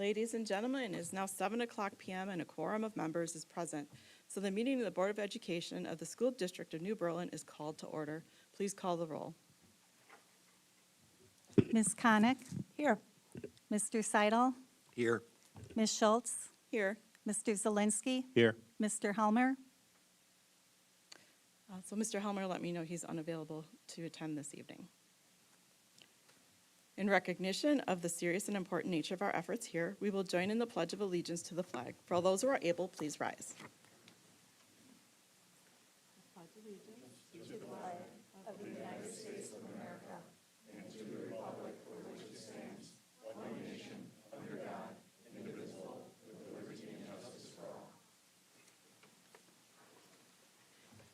Ladies and gentlemen, it is now 7:00 p.m. and a quorum of members is present. So the meeting of the Board of Education of the School District of New Berlin is called to order. Please call the roll. Ms. Connick? Here. Mr. Seidel? Here. Ms. Schultz? Here. Mr. Zelinski? Here. Mr. Helmer? So Mr. Helmer let me know he's unavailable to attend this evening. In recognition of the serious and important nature of our efforts here, we will join in the Pledge of Allegiance to the flag. For all those who are able, please rise.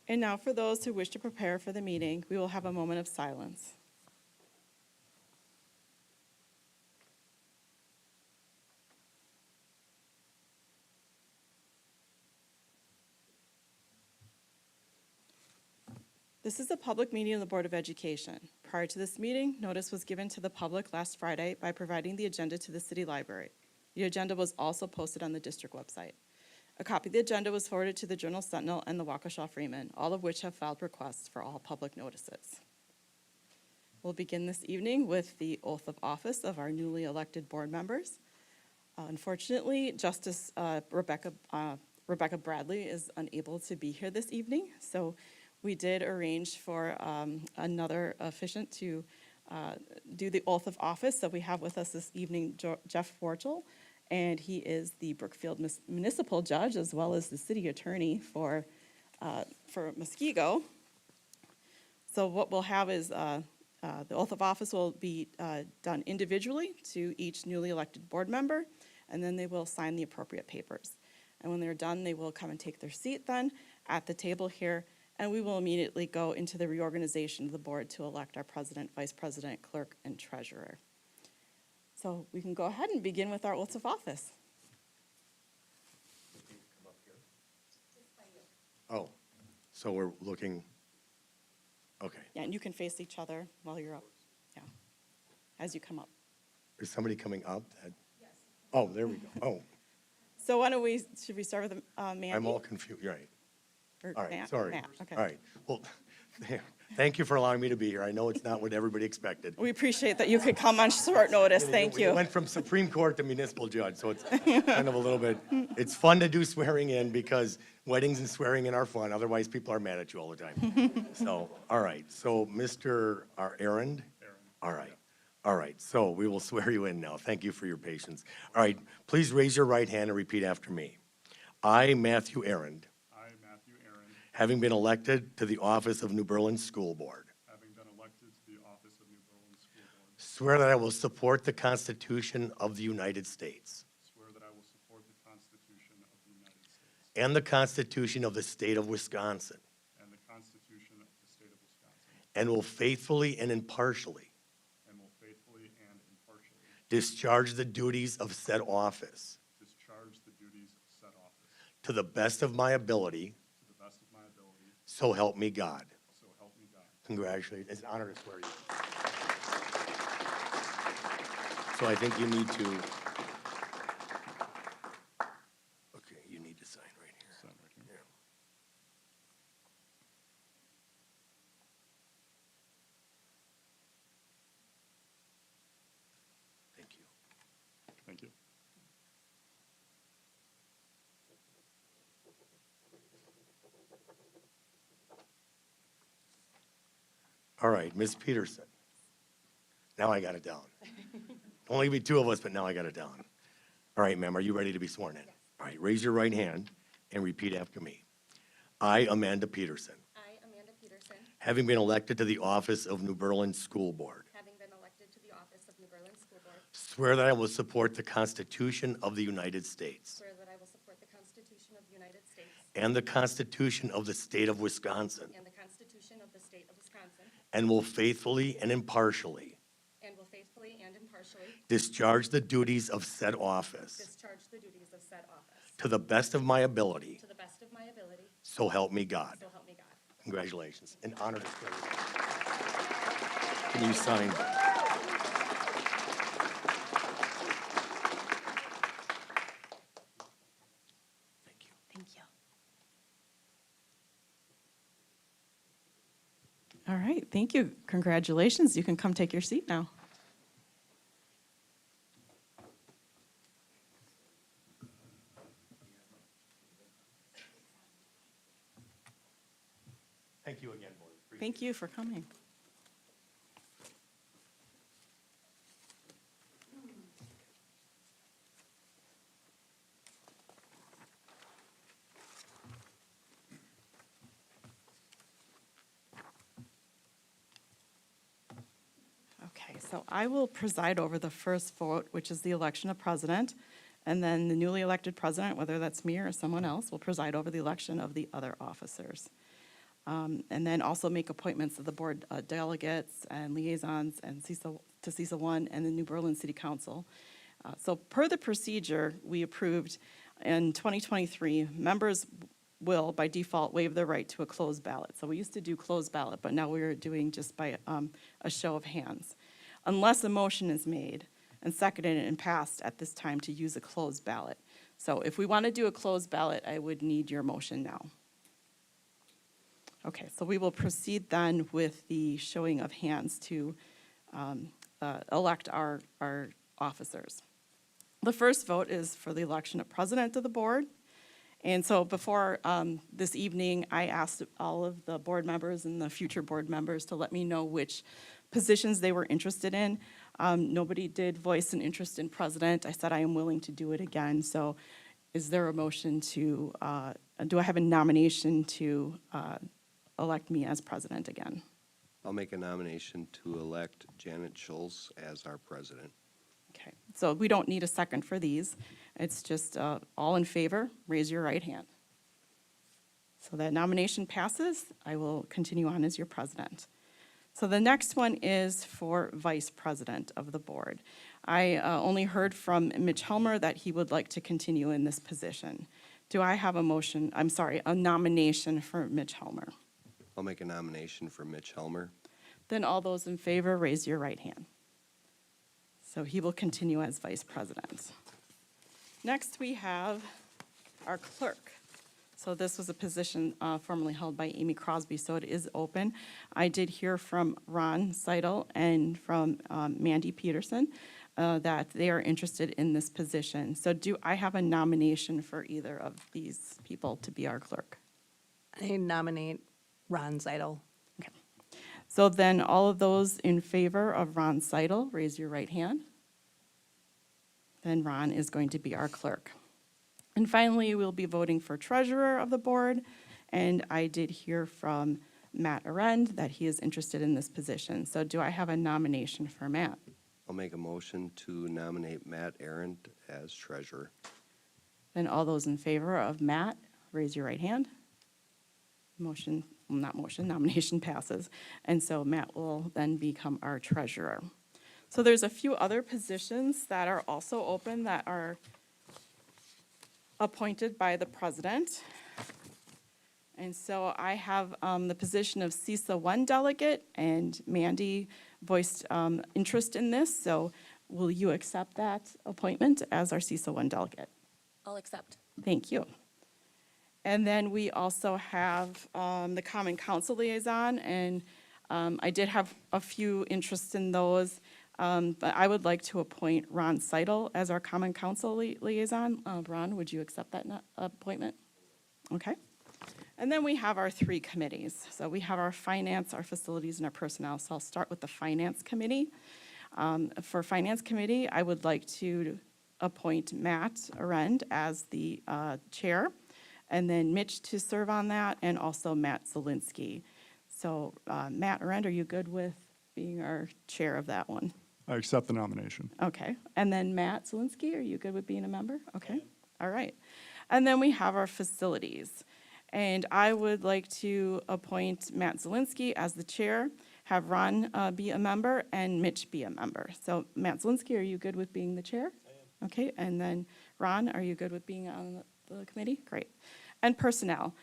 And now for those who wish to prepare for the meeting, we will have a moment of silence. This is a public meeting of the Board of Education. Prior to this meeting, notice was given to the public last Friday by providing the agenda to the City Library. The agenda was also posted on the district website. A copy of the agenda was forwarded to the Journal Sentinel and the Waukesha Freeman, all of which have filed requests for all public notices. We'll begin this evening with the oath of office of our newly elected board members. Unfortunately, Justice Rebecca Bradley is unable to be here this evening, so we did arrange for another officiant to do the oath of office. So we have with us this evening Jeff Forchel, and he is the Brookfield Municipal Judge as well as the City Attorney for Muskego. So what we'll have is the oath of office will be done individually to each newly elected board member, and then they will sign the appropriate papers. And when they're done, they will come and take their seat then at the table here, and we will immediately go into the reorganization of the board to elect our president, vice president, clerk, and treasurer. So we can go ahead and begin with our oaths of office. Oh, so we're looking, okay. Yeah, and you can face each other while you're up, yeah, as you come up. Is somebody coming up? Yes. Oh, there we go. Oh, So should we start with Mandy? I'm all confused, you're right. Or All right, Matt? sorry. Matt, okay. All right, well, thank you for allowing me to be here. I know it's not what everybody expected. We appreciate that you could come on short notice, thank We you. went from Supreme Court to municipal judge, so it's kind of a little bit, it's fun to do swearing in because weddings and swearing in are fun, otherwise people are mad at you all the time. So, all right, so Mr. Aaron? All right, so we will swear you in now. Thank you for your patience. All right, please raise your right hand and repeat after me. I, Matthew Aaron, having been elected to the office of New Berlin School Board, swear that I will support the Constitution of the United States and the Constitution of the State of Wisconsin, and will faithfully and impartially discharge the duties of said office to the best of my ability, so help me God. Congratulations. It's an honor to swear you. So I think you need to, okay, you need to sign right here. Yeah. Thank you. Thank you. All right, Ms. Peterson. Now I got it down. Only be two of us, but now I got it down. All right, ma'am, are you ready to be sworn in? Yes. All right, raise your right hand and repeat after me. I, Amanda Peterson, having been elected to the office of New Berlin School Board, swear that I will support the Constitution of the United States and the Constitution of the State of Wisconsin, and will faithfully and impartially discharge the duties of said office to the best of my ability, so help me God. Congratulations. An honor to swear you. Can you sign? right, thank you. Congratulations. You can come take your seat now. Thank you again, Board. Appreciate Thank you for coming. Okay, so I will preside over the first vote, which is the election of president, and then the newly elected president, whether that's me or someone else, will preside over the election of the other officers. And then also make appointments of the board delegates and liaisons and to CISA 1 and the New Berlin City Council. So per the procedure we approved in 2023, members will by default waive their right to a closed ballot. So we used to do closed ballot, but now we're doing just by a show of hands. Unless a motion is made and seconded and passed at this time to use a closed ballot. So if we want to do a closed ballot, I would need your motion now. Okay, so we will proceed then with the showing of hands to elect our officers. The first vote is for the election of president of the board. And so before this evening, I asked all of the board members and the future board members to let me know which positions they were interested in. Nobody did voice an interest in president. I said I am willing to do it again. So is there a motion to, do I have a nomination to elect me as president again? I'll make a nomination to elect Janet Schultz as our president. Okay, so we don't need a second for these. It's just all in favor, raise your right hand. So that nomination passes. I will continue on as your president. So the next one is for vice president of the board. I only heard from Mitch Helmer that he would like to continue in this position. Do I have a motion, a nomination for Mitch Helmer? I'll make a nomination for Mitch Helmer. Then all those in favor, raise your right hand. So he will continue as vice president. Next, we have our clerk. So this was a position formerly held by Amy Crosby, so it is open. I did hear from Ron Seidel and from Mandy Peterson that they are interested in this position. So do I have a nomination for either of these people to be our clerk? I nominate Ron Seidel. Okay. So then all of those in favor of Ron Seidel, raise your right hand. Then Ron is going to be our clerk. And finally, we'll be voting for treasurer of the board. And I did hear from Matt Arend that he is interested in this position. So do I have a nomination for Matt? I'll make a motion to nominate Matt Arendt as treasurer. Then all those in favor of Matt, raise your right hand. Nomination passes. And so Matt will then become our treasurer. So there's a few other positions that are also open that are appointed by the president. And so I have the position of CISA 1 delegate, and Mandy voiced interest in this. So will you accept that appointment as our CISA 1 delegate? I'll accept. Thank you. And then we also have the Common Council liaison, and I did have a few interests in those, but I would like to appoint Ron Seidel as our Common Council liaison. Ron, would you accept that appointment? Okay. And then we have our 3 committees. So we have our finance, our facilities, and our personnel. So I'll start with the finance committee. For finance committee, I would like to appoint Matt Arend as the chair, and then Mitch to serve on that, and also Matt Zielinski. So Matt Arend, are you good with being our chair of that one? I accept the nomination. Okay. And then Matt Zielinski, are you good with being a member? Okay. All right. And then we have our facilities. And I would like to appoint Matt Zielinski as the chair, have Ron be a member, and Mitch be a member. So Matt Zielinski, are you good with being the chair? I am. Okay. And then Ron, are you good with being on the committee? Great. And personnel.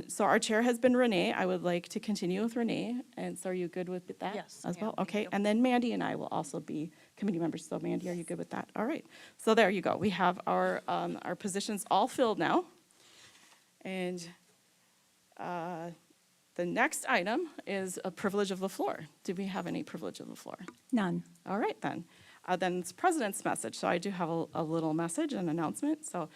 So our chair has been Renee. I would like to continue with Renee. And so are you good with that? Yes, As I am. well? Thank Okay. you. And then Mandy and I will also be committee members. So Mandy, are you good with that? All right. So there you go. We have our positions all filled now. And The next item is a privilege of the floor. Do we have any privilege of the floor? None. All right, then. Then it's President's message. So I do have a little message, an announcement. So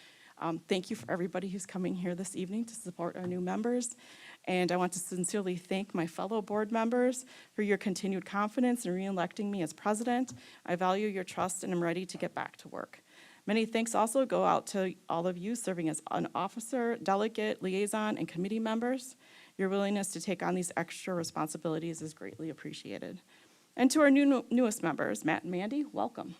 thank you for everybody who's coming here this evening to support our new members. And I want to sincerely thank my fellow board members for your continued confidence in re-electing me as president. I value your trust and am ready to get back to work. Many thanks also go out to all of you serving as an officer, delegate, liaison, and committee members. Your willingness to take on these extra responsibilities is greatly appreciated. And to our newest members, Matt and Mandy, welcome.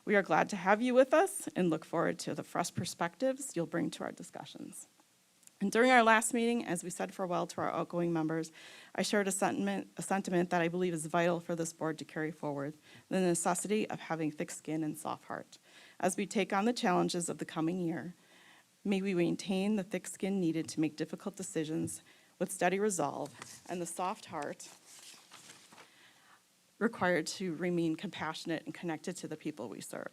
We are glad to have you with us and look forward to the fresh perspectives you'll bring to our discussions. And during our last meeting, as we said farewell to our outgoing members, I shared a sentiment that I believe is vital for this board to carry forward, the necessity of having thick skin and soft heart. As we take on the challenges of the coming year, may we maintain the thick skin needed to make difficult decisions with steady resolve and the soft heart required to remain compassionate and connected to the people we serve.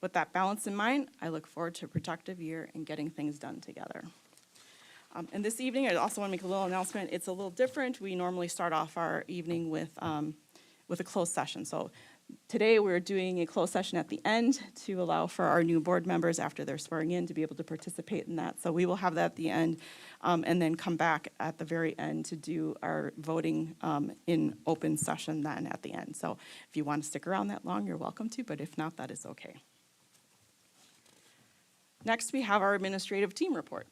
With that balance in mind, I look forward to a productive year and getting things done together. And this evening, I also want to make a little announcement. It's a little different. We normally start off our evening with a closed session. So today, we're doing a closed session at the end to allow for our new board members after they're swearing in to be able to participate in that. So we will have that at the end and then come back at the very end to do our voting in open session then at the end. So if you want to stick around that long, you're welcome to, but if not, that is okay. Next, we have our administrative team report.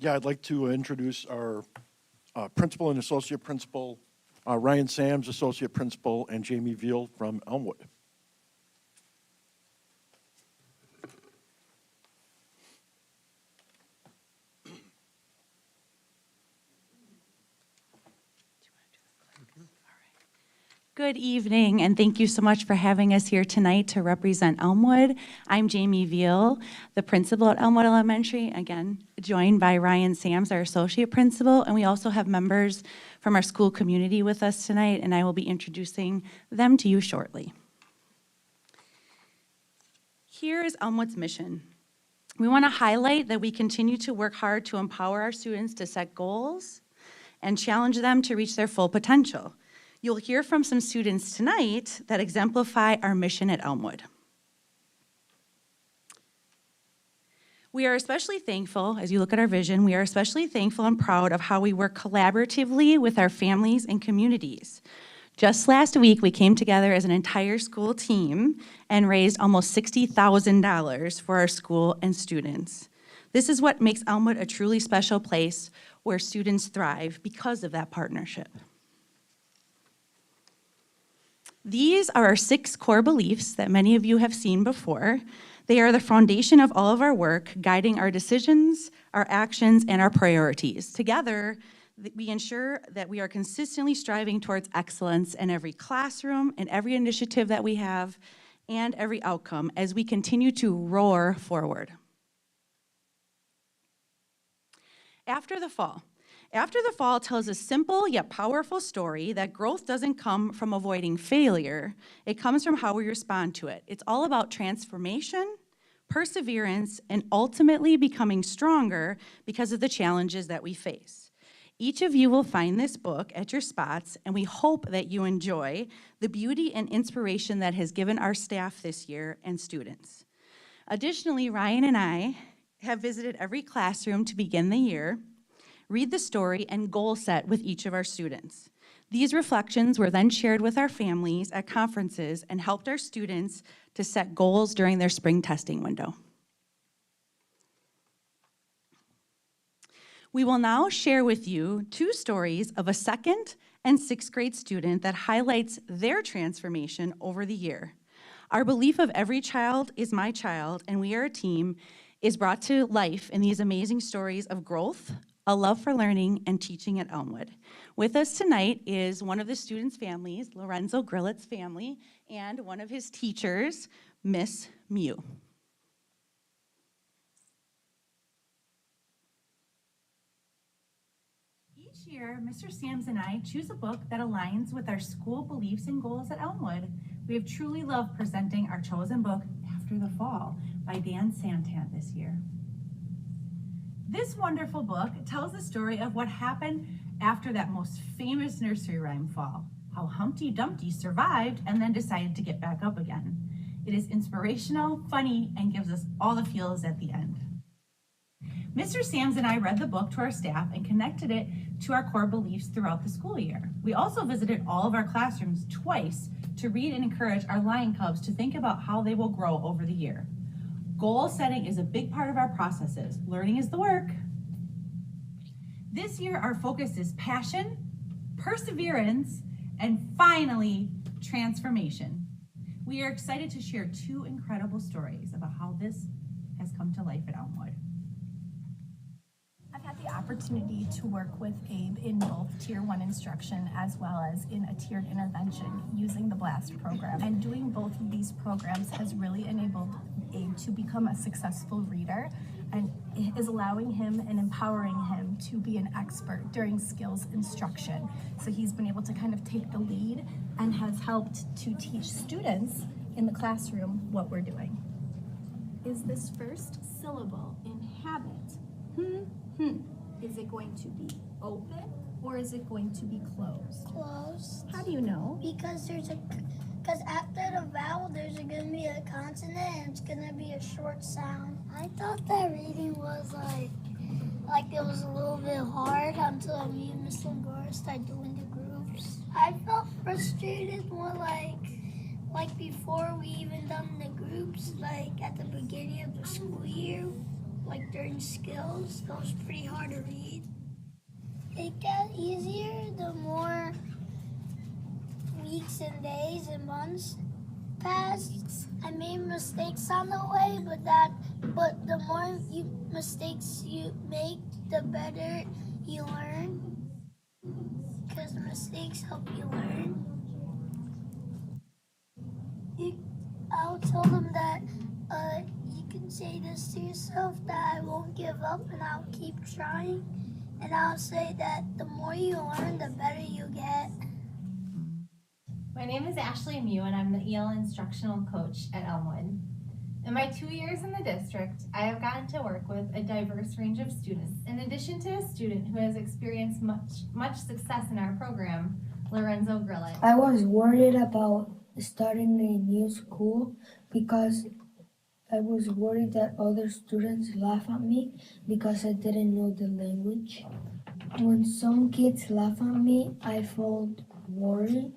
Yeah, I'd like to introduce our principal and associate principal, Ryan Sams, associate principal, and Jamie Veal from Elmwood. Good evening, and thank you so much for having us here tonight to represent Elmwood. I'm Jamie Veal, the principal at Elmwood Elementary, again, joined by Ryan Sams, our associate principal, and we also have members from our school community with us tonight, and I will be introducing them to you shortly. Here is Elmwood's mission. We want to highlight that we continue to work hard to empower our students to set goals and challenge them to reach their full potential. You'll hear from some students tonight that exemplify our mission at Elmwood. We are especially thankful, as you look at our vision, we are especially thankful and proud of how we work collaboratively with our families and communities. Just last week, we came together as an entire school team and raised almost $60,000 for our school and students. This is what makes Elmwood a truly special place where students thrive because of that partnership. These are our 6 core beliefs that many of you have seen before. They are the foundation of all of our work, guiding our decisions, our actions, and our priorities. Together, we ensure that we are consistently striving towards excellence in every classroom, in every initiative that we have, and every outcome as we continue to roar forward. After the fall tells a simple yet powerful story that growth doesn't come from avoiding failure, it comes from how we respond to it. It's all about transformation, perseverance, and ultimately becoming stronger because of the challenges that we face. Each of you will find this book at your spots, and we hope that you enjoy the beauty and inspiration that has given our staff this year and students. Additionally, Ryan and I have visited every classroom to begin the year, read the story, and goal set with each of our students. These reflections were then shared with our families at conferences and helped our students to set goals during their spring testing window. We will now share with you 2 stories of a 2nd and 6th grade student that highlights their transformation over the year. Our belief of every child is my child, and we are a team, is brought to life in these amazing stories of growth, a love for learning, and teaching at Elmwood. With us tonight is one of the students' families, Lorenzo Grillett's family, and one of his teachers, Miss Mew. Each year, Mr. Sams and I choose a book that aligns with our school beliefs and goals at Elmwood. We have truly loved presenting our chosen book, After the Fall, by Dan Santan this year. This wonderful book tells the story of what happened after that most famous nursery rhyme fall, how Humpty Dumpty survived and then decided to get back up again. It is inspirational, funny, and gives us all the feels at the end. Mr. Sams and I read the book to our staff and connected it to our core beliefs throughout the school year. We also visited all of our classrooms twice to read and encourage our Lion Cubs to think about how they will grow over the year. Goal setting is a big part of our processes. Learning is the work. This year, our focus is passion, perseverance, and finally, transformation. We are excited to share 2 incredible stories about how this has come to life at Elmwood. I've had the opportunity to work with Abe in both Tier 1 instruction as well as in a tiered intervention using the BLAST program. And doing both of these programs has really enabled Abe to become a successful reader and is allowing him and empowering him to be an expert during skills instruction. So he's been able to kind of take the lead and has helped to teach students in the classroom what we're doing. Is this first syllable inhabit? Is it going to be open or is it going to be closed? Closed. How do you know? Because after the vowel there's gonna be a consonant and it's gonna be a short sound. I thought that reading was like it was a little bit hard until me and Miss Lingora started doing the groups. I felt frustrated more like before we even done the groups, like at the beginning of the school year. Like during skills, that was pretty hard to read. It got easier the more weeks and days and months passed. I made mistakes on the way, but the more mistakes you make, the better you learn. Because mistakes help you learn. I'll tell them that you can say this to yourself, that I won't give up and I'll keep trying. And I'll say that the more you learn, the better you get. My name is Ashley Mew and I'm the EL instructional coach at Elmwood. In my 2 years in the district, I have gotten to work with a diverse range of students, in addition to a student who has experienced much success in our program, Lorenzo Grillet. I was worried about starting a new school because I was worried that other students laugh at me because I didn't know the language. When some kids laugh at me, I felt worried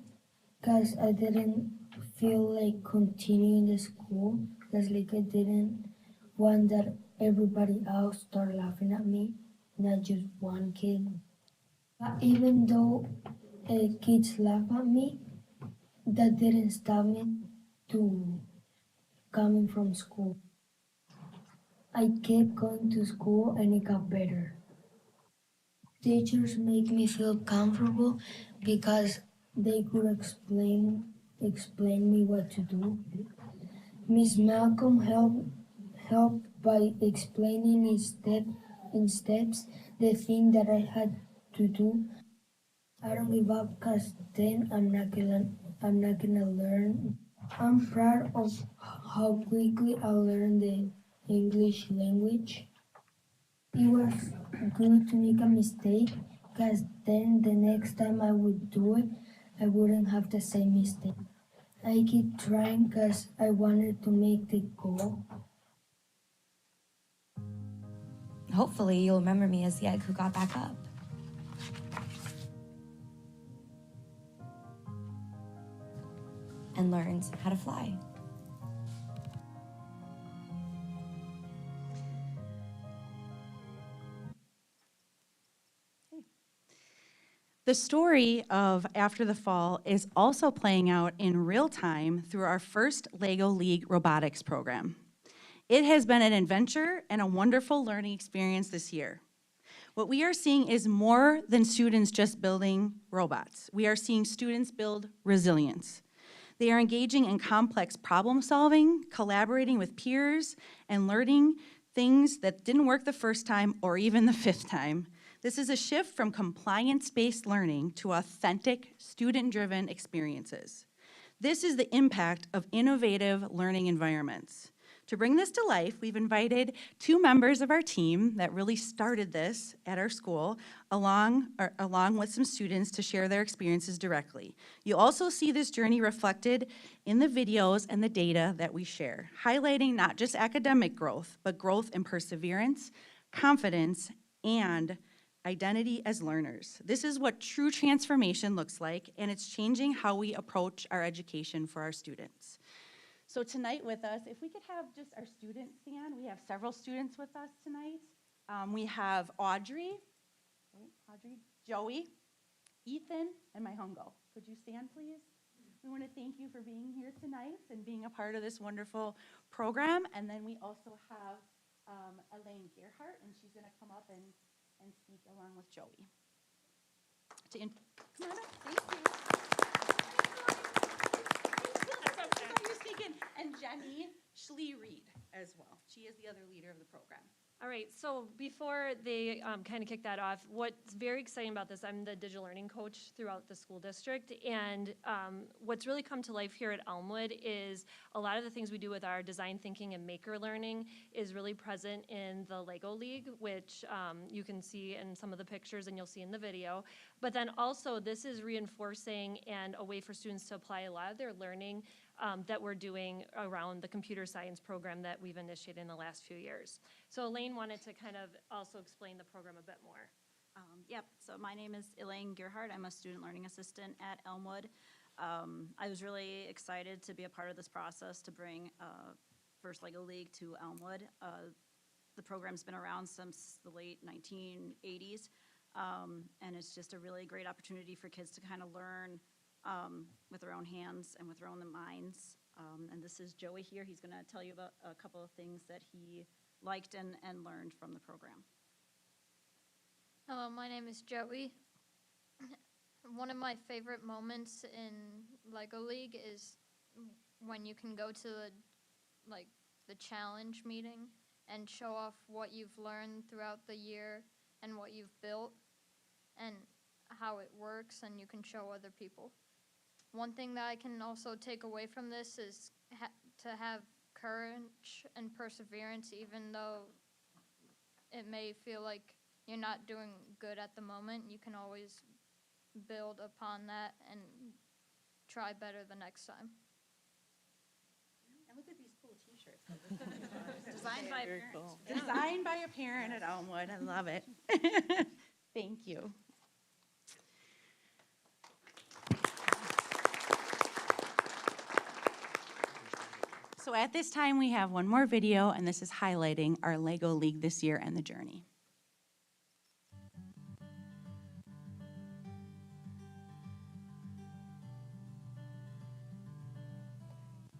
because I didn't feel like continuing the school, because like I didn't want that everybody else start laughing at me, not just one kid. But even though kids laugh at me, that didn't stop me to coming from school. I kept going to school and it got better. Teachers make me feel comfortable because they could explain me what to do. Miss Malcolm helped by explaining in steps the thing that I had to do. I don't give up because then I'm not gonna learn. I'm proud of how quickly I learned the English language. It was good to make a mistake because then the next time I would do it, I wouldn't have the same mistake. I keep trying because I wanted to make the goal. Hopefully you'll remember me as the egg who got back up. And learns how to fly. The story of After the Fall is also playing out in real time through our first LEGO League robotics program. It has been an adventure and a wonderful learning experience this year. What we are seeing is more than students just building robots. We are seeing students build resilience. They are engaging in complex problem solving, collaborating with peers, and learning things that didn't work the first time or even the 5th time. This is a shift from compliance-based learning to authentic, student-driven experiences. This is the impact of innovative learning environments. To bring this to life, we've invited 2 members of our team that really started this at our school, along with some students to share their experiences directly. You'll also see this journey reflected in the videos and the data that we share, highlighting not just academic growth, but growth in perseverance, confidence, and identity as learners. This is what true transformation looks like, and it's changing how we approach our education for our students. So tonight with us, if we could have just our students stand, we have several students with us tonight. We have Audrey, Joey, Ethan, and my Hungo. Could you stand, please? We want to thank you for being here tonight and being a part of this wonderful program. And then we also have Elaine Gerhart, and she's going to come up and speak along with Joey. Come on up, thank you. And Jenny Schlee-Reed as well. She is the other leader of the program. All right, so before they kind of kick that off, what's very exciting about this, I'm the digital learning coach throughout the school district, and what's really come to life here at Elmwood is a lot of the things we do with our design thinking and maker learning is really present in the Lego League, which you can see in some of the pictures and you'll see in the video. But then also this is reinforcing and a way for students to apply a lot of their learning that we're doing around the computer science program that we've initiated in the last few years. So Elaine wanted to kind of also explain the program a bit more. Yep, so my name is Elaine Gerhart. I'm a student learning assistant at Elmwood. I was really excited to be a part of this process to bring First Lego League to Elmwood. The program's been around since the late 1980s, and it's just a really great opportunity for kids to kind of learn with their own hands and with their own minds. And this is Joey here. He's going to tell you about a couple of things that he liked and learned from the program. Hello, my name is Joey. One of my favorite moments in Lego League is when you can go to the challenge meeting and show off what you've learned throughout the year and what you've built and how it works, and you can show other people. One thing that I can also take away from this is to have courage and perseverance, even though it may feel like you're not doing good at the moment. You can always build upon that and try better the next time. And look at these cool t-shirts. Designed by a parent. Cool. Designed by a parent at Elmwood. I love it. Thank you. So at this time, we have one more video, and this is highlighting our Lego League this year and the journey.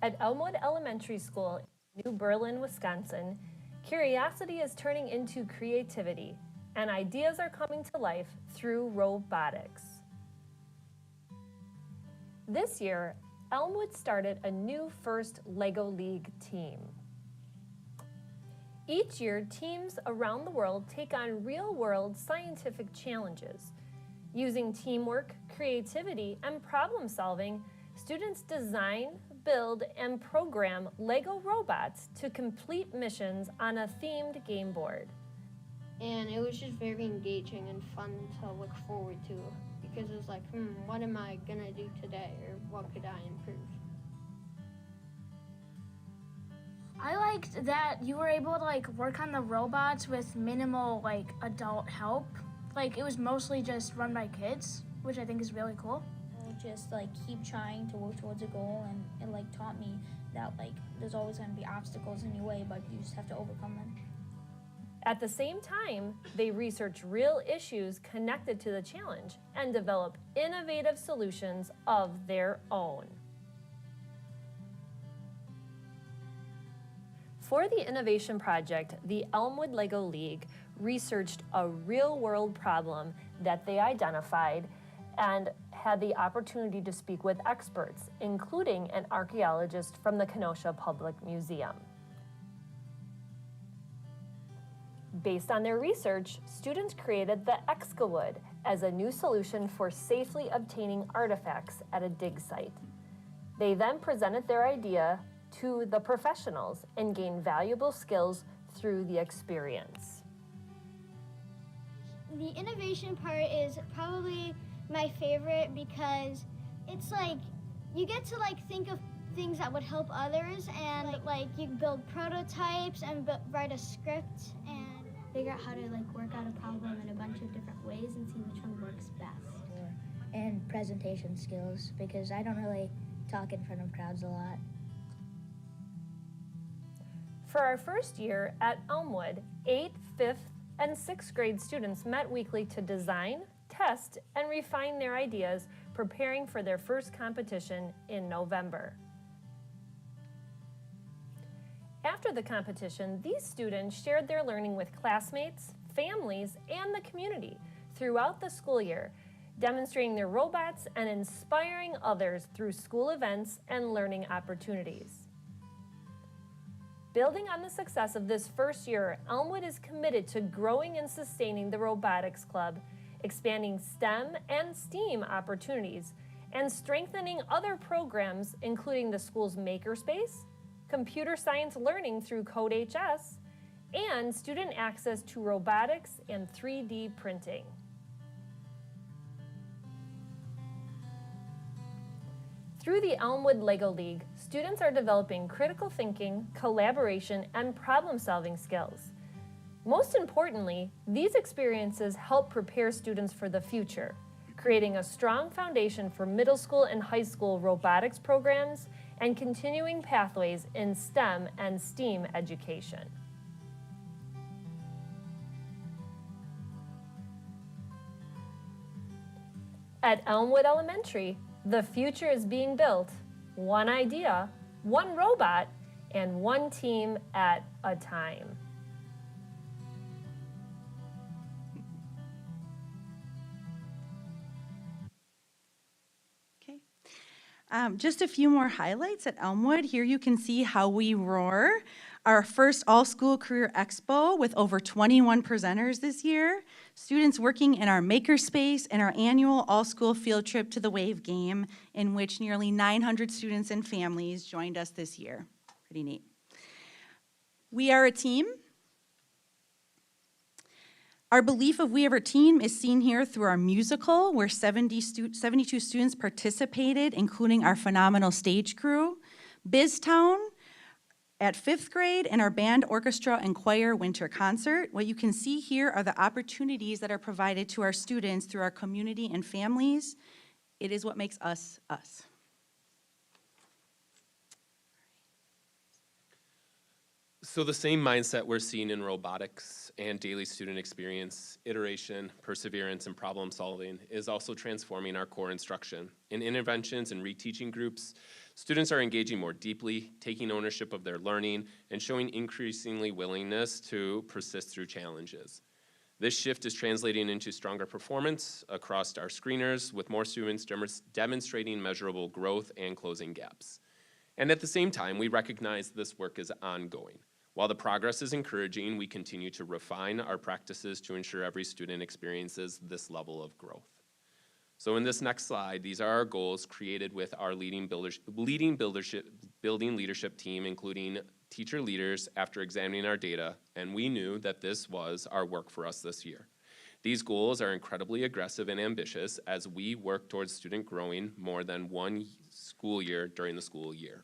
At Elmwood Elementary School in New Berlin, Wisconsin, curiosity is turning into creativity, and ideas are coming to life through robotics. This year, Elmwood started a new First Lego League team. Each year, teams around the world take on real-world scientific challenges. Using teamwork, creativity, and problem-solving, students design, build, and program Lego robots to complete missions on a themed game board. And it was just very engaging and fun to look forward to, because it was like, what am I gonna do today, or what could I improve? I liked that you were able to work on the robots with minimal adult help. It was mostly just run by kids, which I think is really cool. Just keep trying to work towards a goal, and it taught me that there's always going to be obstacles in your way, but you just have to overcome them. At the same time, they research real issues connected to the challenge and develop innovative solutions of their own. For the innovation project, the Elmwood Lego League researched a real-world problem that they identified and had the opportunity to speak with experts, including an archaeologist from the Kenosha Public Museum. Based on their research, students created the Excawood as a new solution for safely obtaining artifacts at a dig site. They then presented their idea to the professionals and gain valuable skills through the experience. The innovation part is probably my favorite because it's like you get to like think of things that would help others, and like you build prototypes and write a script and figure out how to like work out a problem in a bunch of different ways and see which one works best. And presentation skills, because I don't really talk in front of crowds a lot. For our first year at Elmwood, 8th, 5th, and 6th grade students met weekly to design, test, and refine their ideas, preparing for their first competition in November. After the competition, these students shared their learning with classmates, families, and the community throughout the school year, demonstrating their robots and inspiring others through school events and learning opportunities. Building on the success of this first year, Elmwood is committed to growing and sustaining the Robotics Club, expanding STEM and STEAM opportunities, and strengthening other programs including the school's makerspace, computer science learning through CodeHS, and student access to robotics and 3D printing. Through the Elmwood LEGO League, students are developing critical thinking, collaboration, and problem-solving skills. Most importantly, these experiences help prepare students for the future, creating a strong foundation for middle school and high school robotics programs and continuing pathways in STEM and STEAM education. At Elmwood Elementary, the future is being built, one idea, one robot, and one team at a time. Okay. Just a few more highlights at Elmwood. Here you can see how we roar. Our first all-school career expo with over 21 presenters this year, students working in our makerspace, and our annual all-school field trip to the Wave Game, in which nearly 900 students and families joined us this year. Pretty neat. We are a team. Our belief of we are a team is seen here through our musical, where 72 students participated, including our phenomenal stage crew, BizTown, at 5th grade, and our band, orchestra, and choir winter concert. What you can see here are the opportunities that are provided to our students through our community and families. It is what makes us, us. So the same mindset we're seeing in robotics and daily student experience, iteration, perseverance, and problem solving is also transforming our core instruction. In interventions and reteaching groups, students are engaging more deeply, taking ownership of their learning, and showing increasingly willingness to persist through challenges. This shift is translating into stronger performance across our screeners, with more students demonstrating measurable growth and closing gaps. And at the same time, we recognize this work is ongoing. While the progress is encouraging, we continue to refine our practices to ensure every student experiences this level of growth. So in this next slide, these are our goals created with our building leadership team, including teacher leaders, after examining our data, and we knew that this was our work for us this year. These goals are incredibly aggressive and ambitious as we work towards student growing more than one school year during the school year.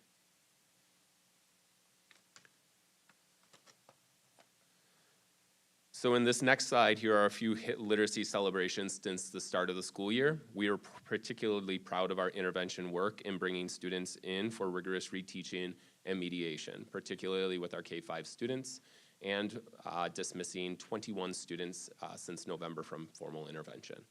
So in this next slide, here are a few HIT literacy celebrations since the start of the school year. We are particularly proud of our intervention work in bringing students in for rigorous reteaching and mediation, particularly with our K-5 students, and dismissing 21 students since November from formal intervention.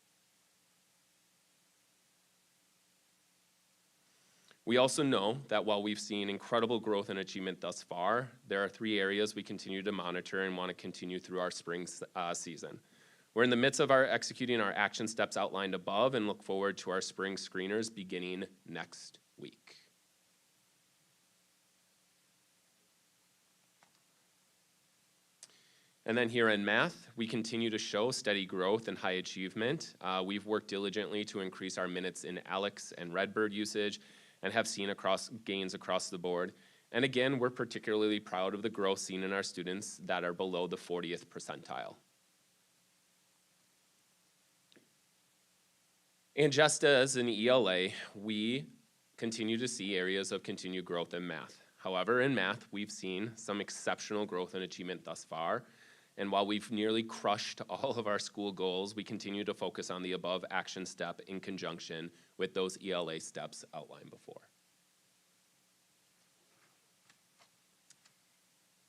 We also know that while we've seen incredible growth and achievement thus far, there are 3 areas we continue to monitor and want to continue through our spring season. We're in the midst of executing our action steps outlined above and look forward to our spring screeners beginning next week. And then here in math, we continue to show steady growth and high achievement. We've worked diligently to increase our minutes in ALEKS and Redbird usage, and have seen gains across the board. And again, we're particularly proud of the growth seen in our students that are below the 40th percentile. And just as in ELA, we continue to see areas of continued growth in math. However, in math, we've seen some exceptional growth and achievement thus far. And while we've nearly crushed all of our school goals, we continue to focus on the above action step in conjunction with those ELA steps outlined before.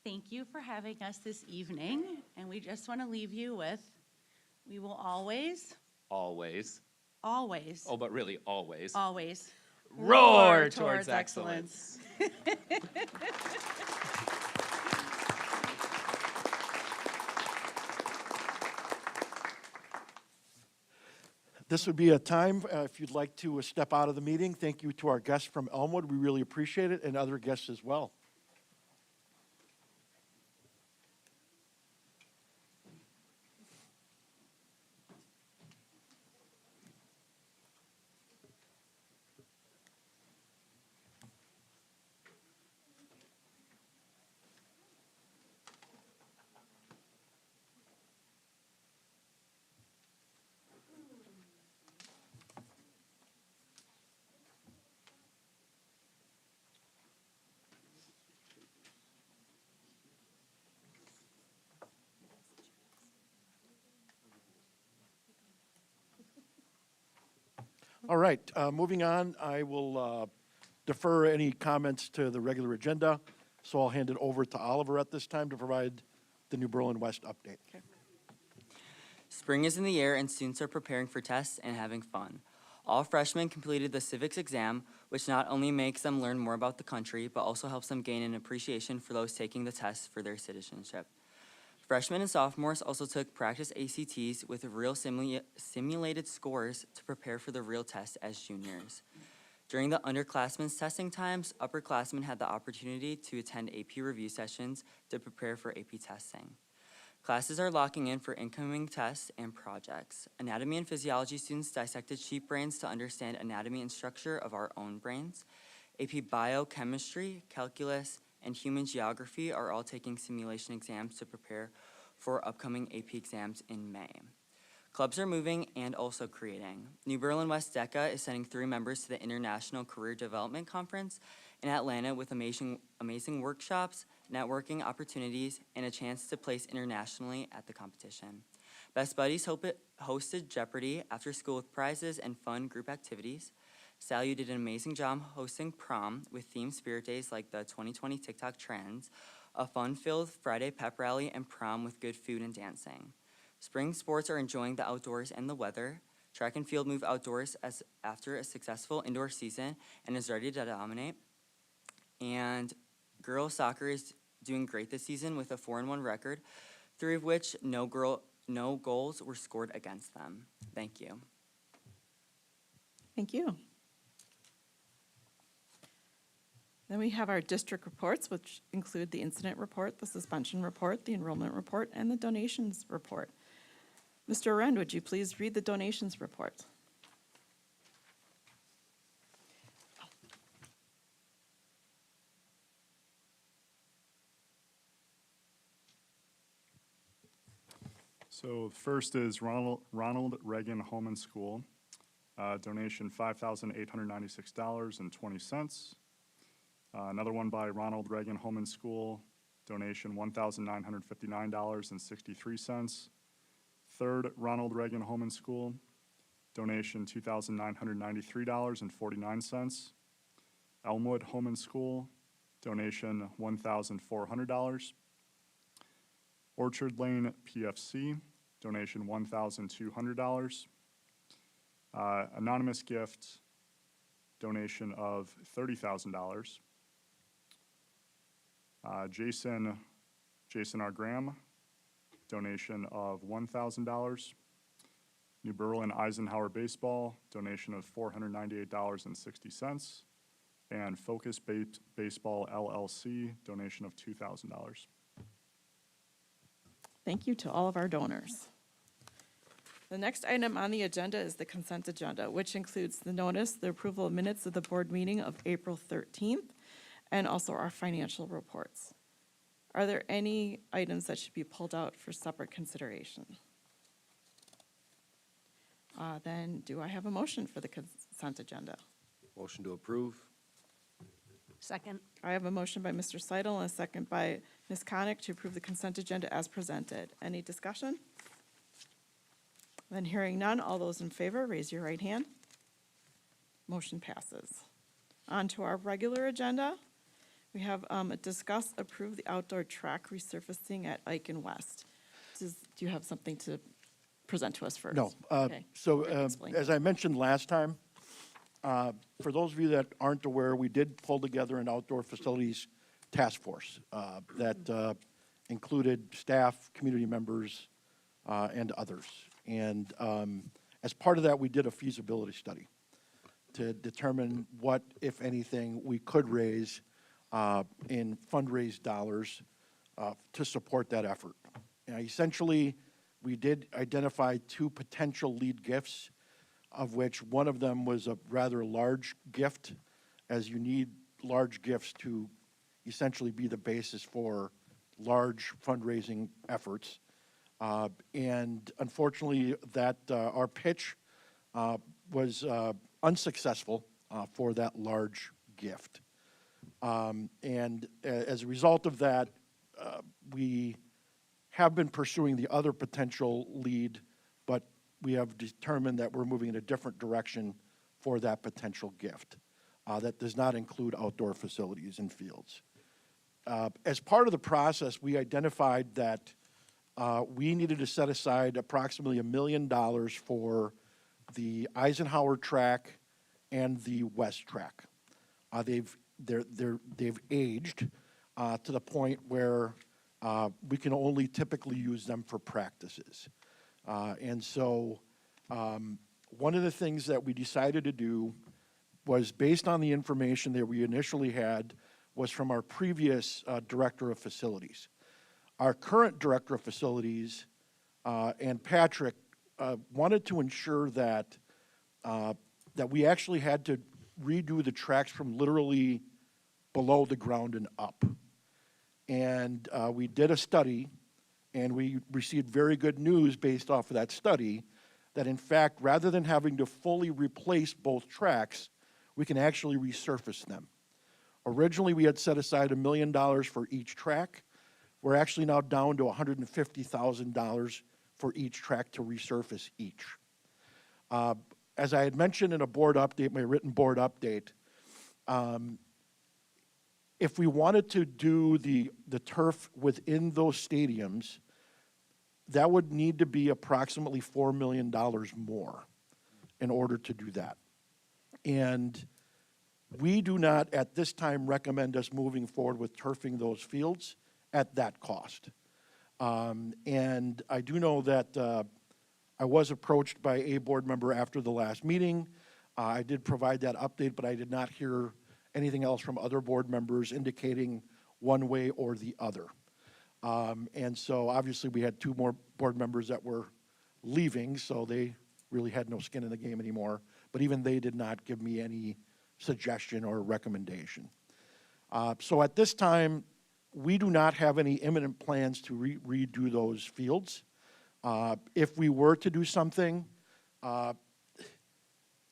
Thank you for having us this evening, and we just want to leave you with, we will always, Always. always, Oh, but really, always. always Roar towards excellence. This would be a time, if you'd like to step out of the meeting. Thank you to our guests from Elmwood. We really appreciate it, and other guests as well. All right, moving on, I will defer any comments to the regular agenda, so I'll hand it over to Oliver at this time to provide the New Berlin West update. Spring is in the air and students are preparing for tests and having fun. All freshmen completed the civics exam, which not only makes them learn more about the country, but also helps them gain an appreciation for those taking the tests for their citizenship. Freshmen and sophomores also took practice ACTs with real simulated scores to prepare for the real test as juniors. During the underclassmen's testing times, upperclassmen had the opportunity to attend AP review sessions to prepare for AP testing. Classes are locking in for incoming tests and projects. Anatomy and physiology students dissected sheep brains to understand anatomy and structure of our own brains. AP biochemistry, calculus, and human geography are all taking simulation exams to prepare for upcoming AP exams in May. Clubs are moving and also creating. New Berlin West DECA is sending 3 members to the International Career Development Conference in Atlanta with amazing workshops, networking opportunities, and a chance to place internationally at the competition. Best Buddies hosted Jeopardy after school with prizes and fun group activities. Salu did an amazing job hosting prom with themed spirit days like the 2020 TikTok trends, a fun-filled Friday pep rally, and prom with good food and dancing. Spring sports are enjoying the outdoors and the weather. Track and field move outdoors after a successful indoor season and is ready to dominate. And girls soccer is doing great this season with a 4-1 record, 3 of which no goals were scored against them. Thank you. Thank you. Then we have our district reports, which include the incident report, the suspension report, the enrollment report, and the donations report. Mr. Arend, would you please read the donations report? So first is Ronald Reagan Home and School, donation $5,896.20. Another one by Ronald Reagan Home and School, donation $1,959.63. Third, Ronald Reagan Home and School, donation $2,993.49. Elmwood Home and School, donation $1,400. Orchard Lane PFC, donation $1,200. Anonymous gift, donation of $30,000. Jason R. Graham, donation of $1,000. New Berlin Eisenhower Baseball, donation of $498.60. And Focus Baseball LLC, donation of $2,000. Thank you to all of our donors. The next item on the agenda is the consent agenda, which includes the notice, the approval of minutes of the board meeting of April 13th, and also our financial reports. Are there any items that should be pulled out for separate consideration? Then do I have a motion for the consent agenda? Motion to approve. Second. I have a motion by Mr. Seidel and a second by Ms. Konick to approve the consent agenda as presented. Any discussion? Then hearing none, all those in favor, raise your right hand. Motion passes. On to our regular agenda. We have discuss, approve the outdoor track resurfacing at Aiken West. Do you have something to present to us first? No. Okay. So Explain. as I mentioned last time, for those of you that aren't aware, we did pull together an outdoor facilities task force that included staff, community members, and others. And as part of that, we did a feasibility study to determine what, if anything, we could raise in fundraised dollars to support that effort. Essentially, we did identify two potential lead gifts, of which one of them was a rather large gift, as you need large gifts to essentially be the basis for large fundraising efforts. And unfortunately, that our pitch was unsuccessful for that large gift. And as a result of that, we have been pursuing the other potential lead, but we have determined that we're moving in a different direction for that potential gift. That does not include outdoor facilities and fields. As part of the process, we identified that we needed to set aside approximately $1 million for the Eisenhower track and the West track. They've aged to the point where we can only typically use them for practices. And so one of the things that we decided to do was, based on the information that we initially had, was from our previous director of facilities. Our current director of facilities and Patrick wanted to ensure that that we actually had to redo the tracks from literally below the ground and up. And we did a study, and we received very good news based off of that study, that in fact, rather than having to fully replace both tracks, we can actually resurface them. Originally, we had set aside $1 million for each track. We're actually now down to $150,000 for each track to resurface each. As I had mentioned in a board update, my written board update, if we wanted to do the turf within those stadiums, that would need to be approximately $4 million more in order to do that. And we do not, at this time, recommend us moving forward with turfing those fields at that cost. And I do know that I was approached by a board member after the last meeting. I did provide that update, but I did not hear anything else from other board members indicating one way or the other. And so obviously we had two more board members that were leaving, so they really had no skin in the game anymore. But even they did not give me any suggestion or recommendation. So at this time, we do not have any imminent plans to redo those fields. If we were to do something,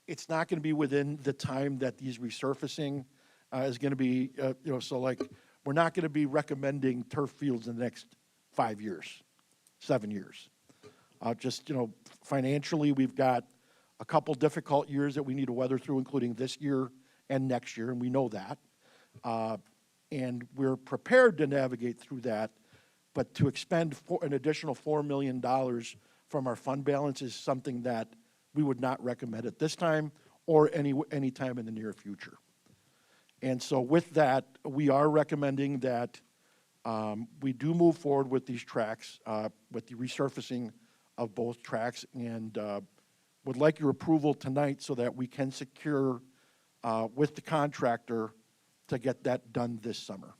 it's not going to be within the time that these resurfacing is going to be, so like, we're not going to be recommending turf fields in the next 5 years, 7 years. Just, financially, we've got a couple difficult years that we need to weather through, including this year and next year, and we know that. And we're prepared to navigate through that, but to expend an additional $4 million from our fund balance is something that we would not recommend at this time or any time in the near future. And so with that, we are recommending that we do move forward with these tracks, with the resurfacing of both tracks, and would like your approval tonight so that we can secure with the contractor to get that done this summer.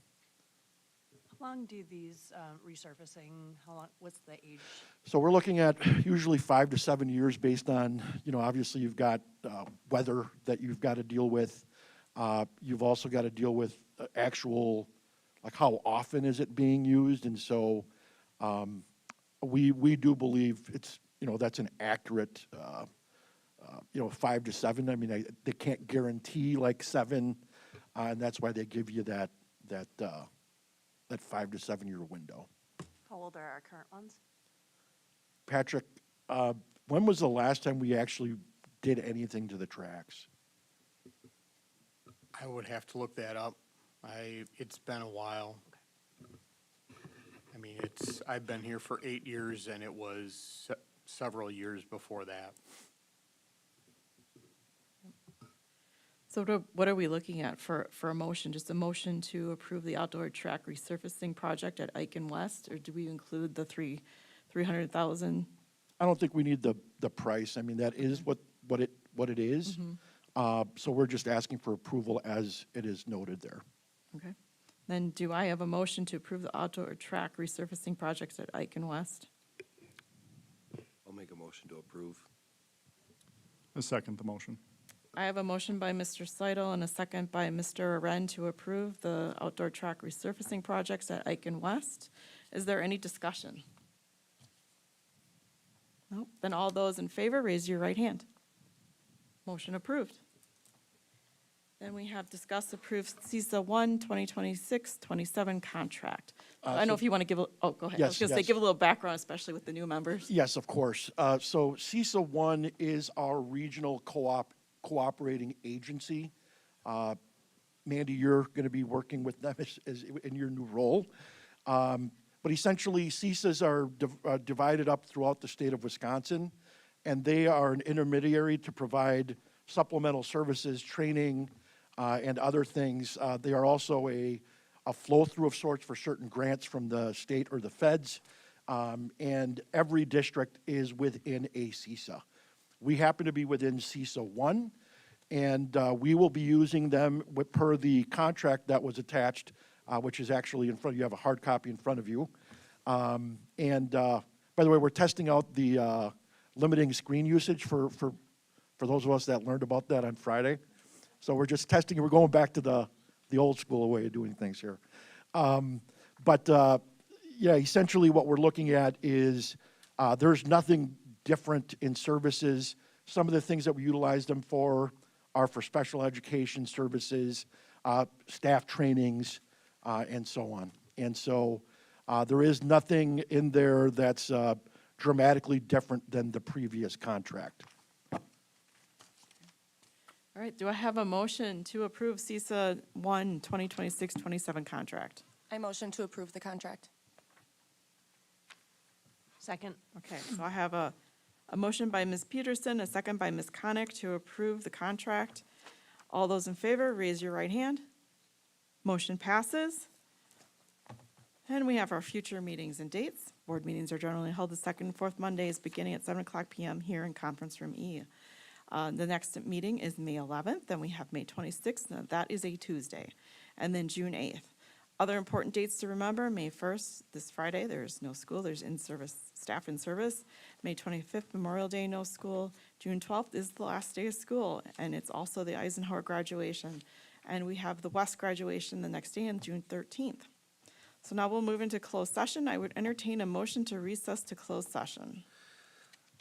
How long do these resurfacing, what's the age? So we're looking at usually 5 to 7 years based on, obviously you've got weather that you've got to deal with. You've also got to deal with actual, like how often is it being used? And so we do believe it's, that's an accurate, 5 to 7. I mean, they can't guarantee like 7, and that's why they give you that 5 to 7 year window. How old are our current ones? Patrick, when was the last time we actually did anything to the tracks? I would have to look that up. It's been a while. I mean, I've been here for 8 years, and it was several years before that. So what are we looking at for a motion? Just a motion to approve the outdoor track resurfacing project at Aiken West, or do we include the 300,000? I don't think we need the price. I mean, that is what it is. So we're just asking for approval as it is noted there. Okay. Then do I have a motion to approve the outdoor track resurfacing projects at Aiken West? I'll make a motion to approve. I second the motion. I have a motion by Mr. Seidel and a second by Mr. Aren to approve the outdoor track resurfacing projects at Aiken West. Is there any discussion? No? Then all those in favor, raise your right hand. Motion approved. Then we have discuss approve CISA 1 2026-27 contract. I don't know if you want to give go ahead. I was going to say, give a little background, especially with the new members. Yes, of course. So CISA 1 is our regional cooperating agency. Mandy, you're going to be working with them as in your new role. But essentially, CISAs are divided up throughout the state of Wisconsin, and they are an intermediary to provide supplemental services, training, and other things. They are also a flow-through of sorts for certain grants from the state or the feds, and every district is within a CISA. We happen to be within CISA 1, and we will be using them per the contract that was attached, which is actually in front of you. You have a hard copy in front of you. And by the way, we're testing out the limiting screen usage for those of us that learned about that on Friday. So we're just testing. We're going back to the old school way of doing things here. Yeah, essentially what we're looking at is there's nothing different in services. Some of the things that we utilize them for are for special education services, staff trainings, and so on. And so there is nothing in there that's dramatically different than the previous contract. All right, do I have a motion to approve CISA 1 2026-27 contract? I motion to approve the contract. Second. Okay, so I have a motion by Ms. Peterson, a second by Ms. Connick to approve the contract. All those in favor, raise your right hand. Motion passes. And we have our future meetings and dates. Board meetings are generally held the second and fourth Mondays, beginning at 7:00 p.m. here in Conference Room E. The next meeting is May 11th, then we have May 26th, and that is a Tuesday, and then June 8th. Other important dates to remember: May 1st, this Friday, there's no school, there's staff in service. May 25th, Memorial Day, no school. June 12th is the last day of school, and it's also the Eisenhower graduation. And we have the West graduation the next day on June 13th. So now we'll move into closed session. I would entertain a motion to recess to closed session.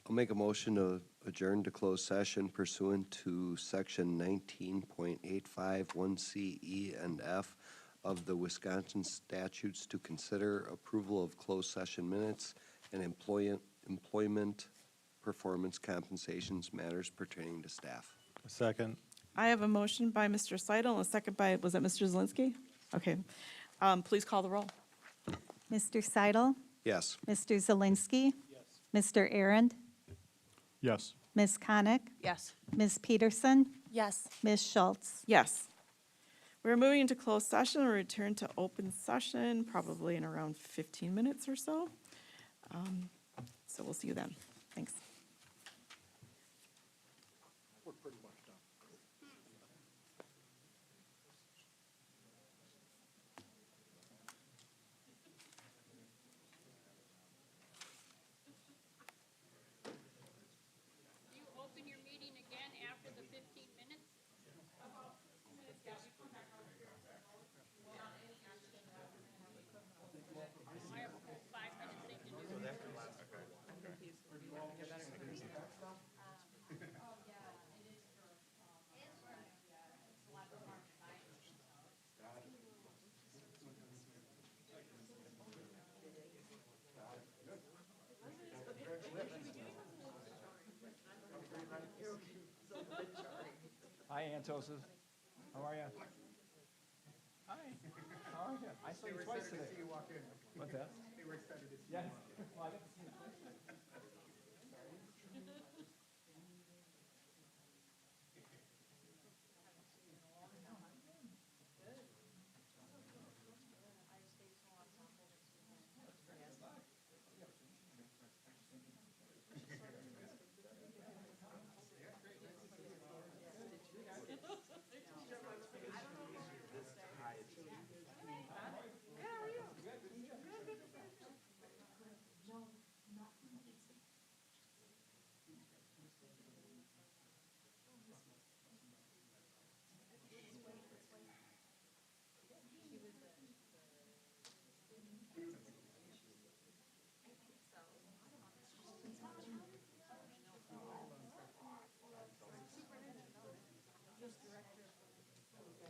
I'll make a motion to adjourn to closed session pursuant to section 19.851C, E, and F of the Wisconsin statutes to consider approval of closed session minutes and employment performance compensations matters pertaining to staff. Second. I have a motion by Mr. Seidel and a second by, was that Mr. Zelinski? Okay. Please call the roll. Mr. Seidel? Yes. Mr. Zelinski? Yes. Mr. Aaron? Yes. Ms. Connick? Yes. Ms. Peterson? Yes. Ms. Schultz? Yes. We're moving into closed session. We'll return to open session probably in around 15 minutes or so. So we'll see you then. Thanks. We're pretty much done. You open your meeting again after the 15 minutes? Hi, Antoses. How are you? Hi. How are you? I saw you twice today. What's that? They were excited to see Yeah. you. Well, I got to see you twice.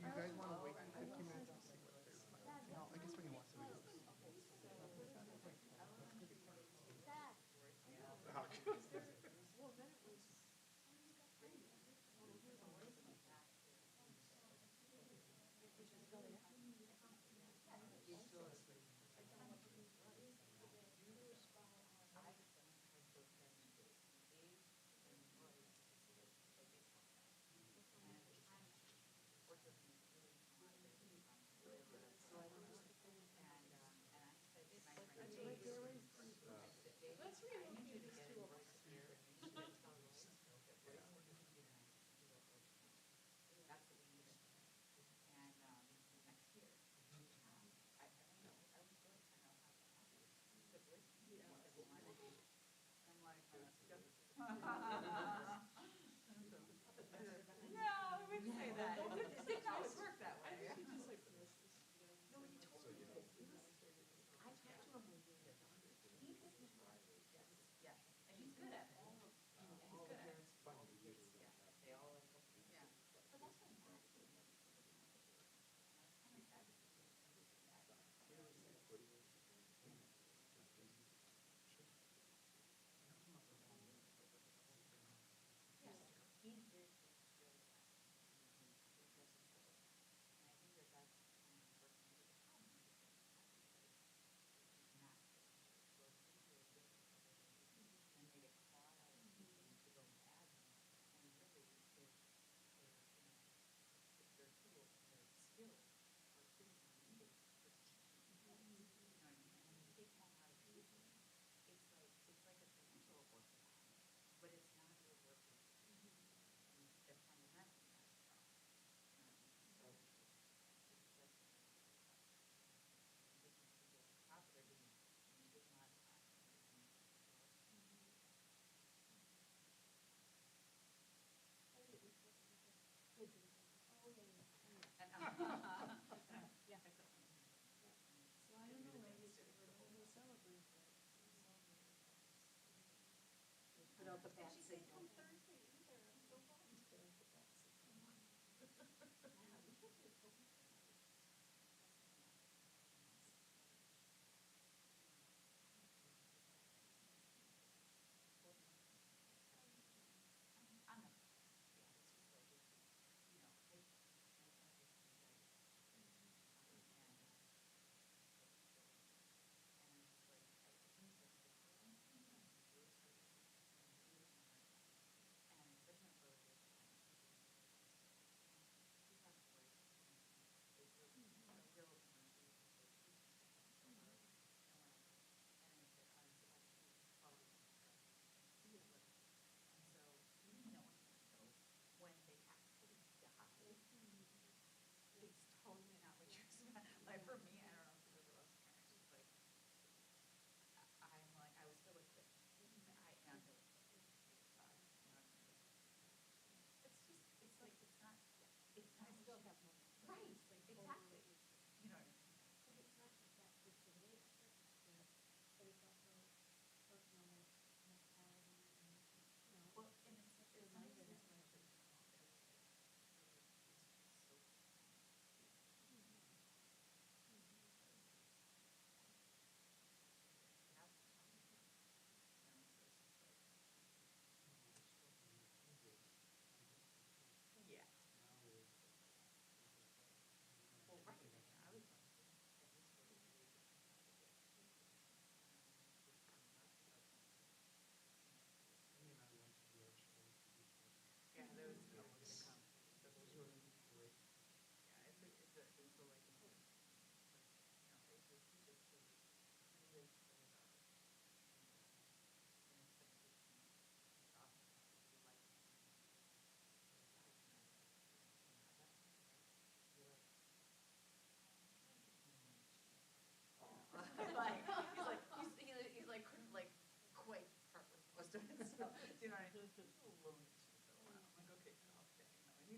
Do you guys want to wait 15 minutes and see what they're, no, I guess we can watch the videos. Without the bat signal.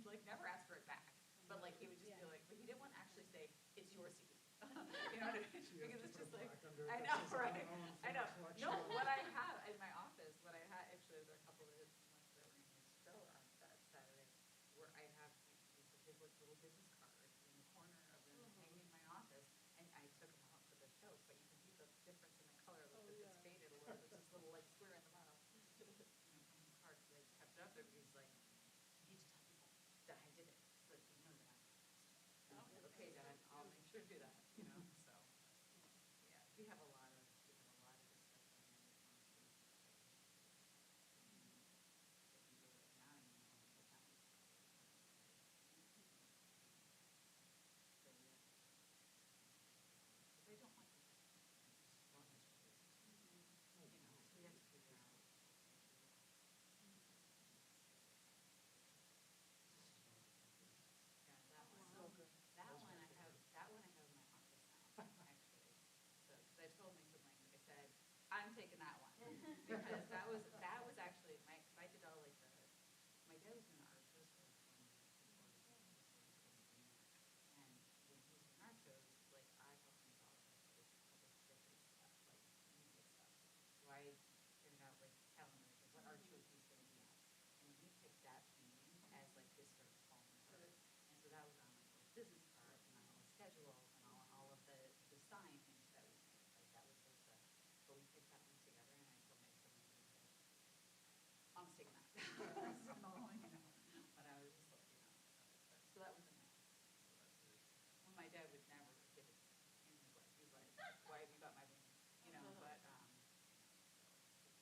he'd like never ask for it back. But like, he would just be like, but he didn't want to actually say, it's your seat. You know what I mean? Because it's just like, I know, right? I know. No, what I have in my office, what I had, actually, there are a couple of his ones that were in his show on that Saturday, where I have these big like little business cards in the corner of them hanging in my office, and I took them out for the show, but you can see the difference in the color, like this is faded a little, there's this little like square in the bottom. You know, from his card, so I kept it up there, because he's like, you need to tell people that I did it, so that you know that I'm. Okay, Dad, I'll make sure to do that, you know, so, yeah, we have a lot of discussion and responses. That we do it now, you know, all the time. So, yeah. But they don't want to just run this place, you know, so we have to figure out. Yeah, that one. So good. That one I have in my office now, actually. So, because I told my sibling, I said, I'm taking that one. Because that was actually, because I did all like my dad was in the art shows for 20 years before he was and when he was in art shows, like I helped him with all of all the stickers stuff, like media stuff. So I figured out like calendars, like what art shows he's going to be at. And he picked that painting as like his sort of calling card. And so that was on like all the business cards and on all the schedules and all of the sign things that we made. Like that was his stuff. But we picked that one together, and I told my sibling, I said, I'm taking that. So, you know, but I was just like, you know, so that was a no. So that's when my dad would never get it in his way. He's like, why have you got my painting? You know, but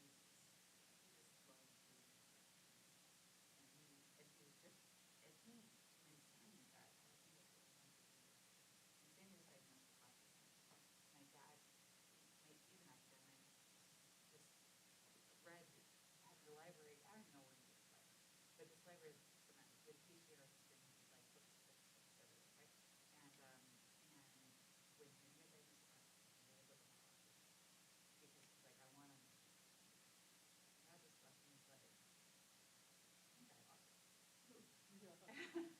he just loved doing that. And he was just as me when Sammy got, I think it was when Sammy was diagnosed with autism. My dad, even after I just read at the library, I don't even know where he was like, but this library is tremendous. With PhD art experience, is like books, everything, right? And when Sammy got diagnosed with autism, he really looked at autism because he's like, I want to. I had this stuff, and he's like, I think I have autism.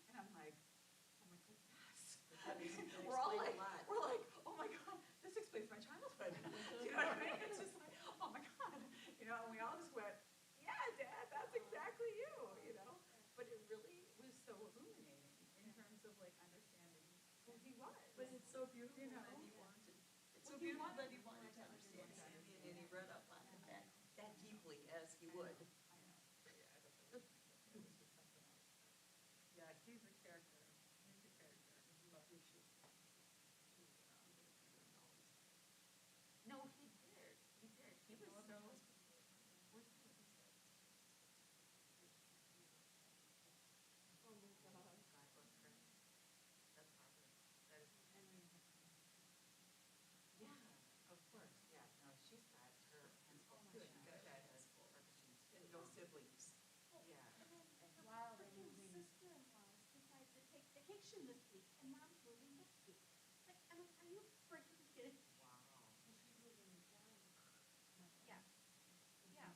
And I'm like, yes. We're like, oh my God, this explains my childhood. You know what I mean? It's just like, oh my God. You know, and we all just went, yeah, Dad, that's exactly you know? But it really was so illuminating in terms of like understanding who he was. But it's so beautiful You know? that he wanted, it's so Well, he beautiful wanted- that he wanted to understand Sammy and he read up on it that deeply as he would. I know. So, yeah, I thought that was nice. It was just something else. Yeah, he's a character. He's a character. But we should. No, he did. He did. He was so. What's he said? Oh my God. God bless her. That's Harvard. That is. Yeah, of course. Yeah. No, she's got her hands full. Good, She good. got Parkinson's. And no siblings. Yeah. Wow, sister-in-laws decided to take vacation this week, and mom's moving next week. Like, I mean, are you freaking kidding? Wow. Yes. Yeah.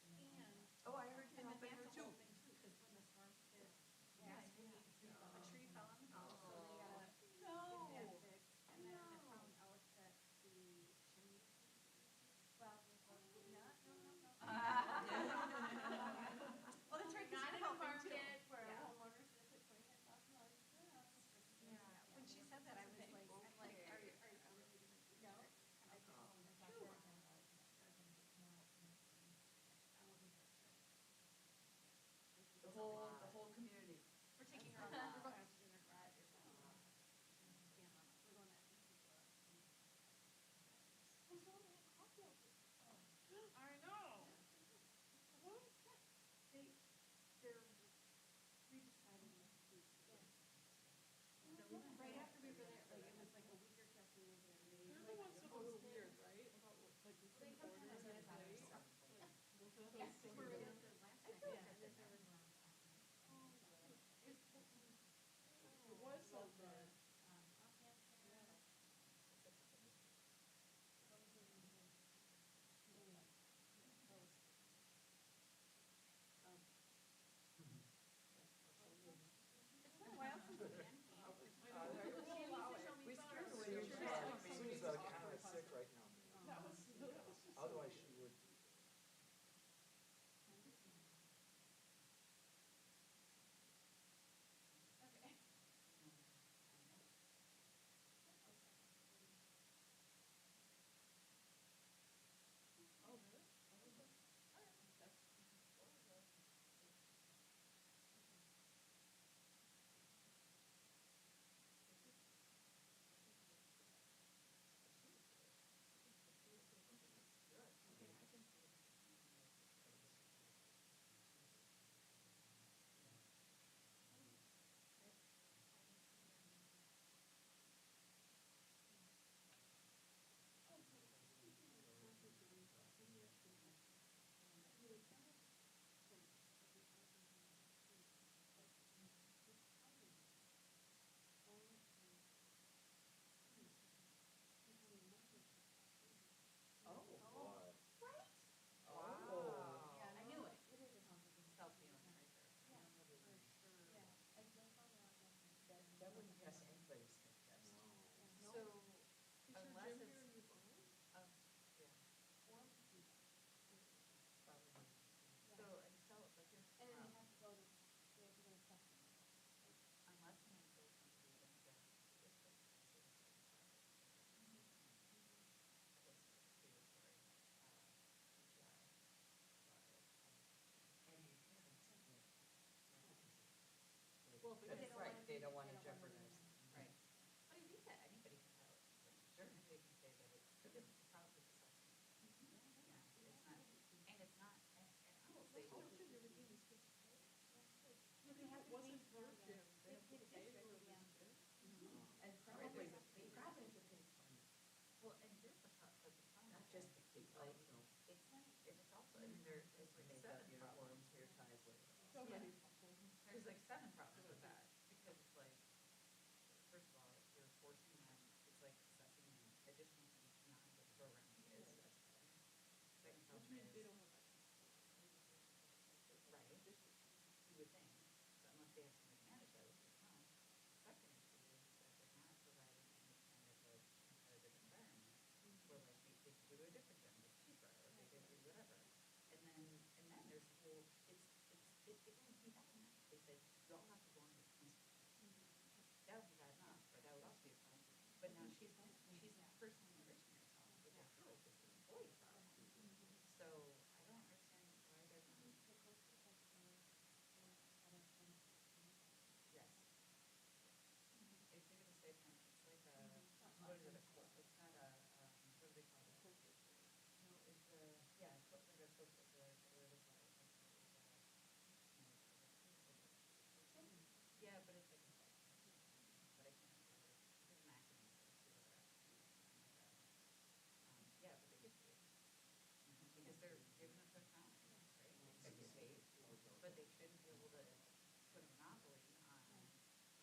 And. Oh, I heard you're helping her too. Because when the storm hit, a tree fell on the house, so they gotta No. get that fixed. And then it found out that the chimney, well, no. Oh, that's right, 'cause Not you're in a helping too. market where Yeah. homeowners visit $25,000 per house. Yeah, when she said that, I was like, Are you no? And I told him about that. The whole community. We're taking her on a class in her garage. We're going to. I know. They're redeciding next week. Right after we were there, like, it was like a week or two after we were there. They're the ones that were weird, right? About like the They food come orders from and the late. Yes, we were there the last night. Yeah, and then there was. It was so good. There's like 7 problems with that, because it's like, first of all, you're forcing them, it's like assessing them additional things beyond what the program is. Second problem is. They don't have right, you would think, so unless they have somebody manage that, which they don't. Second issue is that they're not providing any kind of a competitive environment where like they could go to a different gym that's cheaper, or they could do whatever. And then there's a whole, it wouldn't be bad enough. They said, you all have to go on this principal. That would be bad enough, or that would also be a problem. But now she's personally enriching herself, which I feel like is the employee problem. So I don't understand why they're not. Yes. It's even a stipend, it's like a, what is it, it's not a, what do they call it? No, it's a, yeah, it's like a social, what do they call it? Yeah, but it's like a stipend, but I can't remember, there's an acronym for it, too, or something like that. Yeah, but they get paid, because they're giving up their time, right? They should get paid, but they shouldn't be able to put a monopoly on.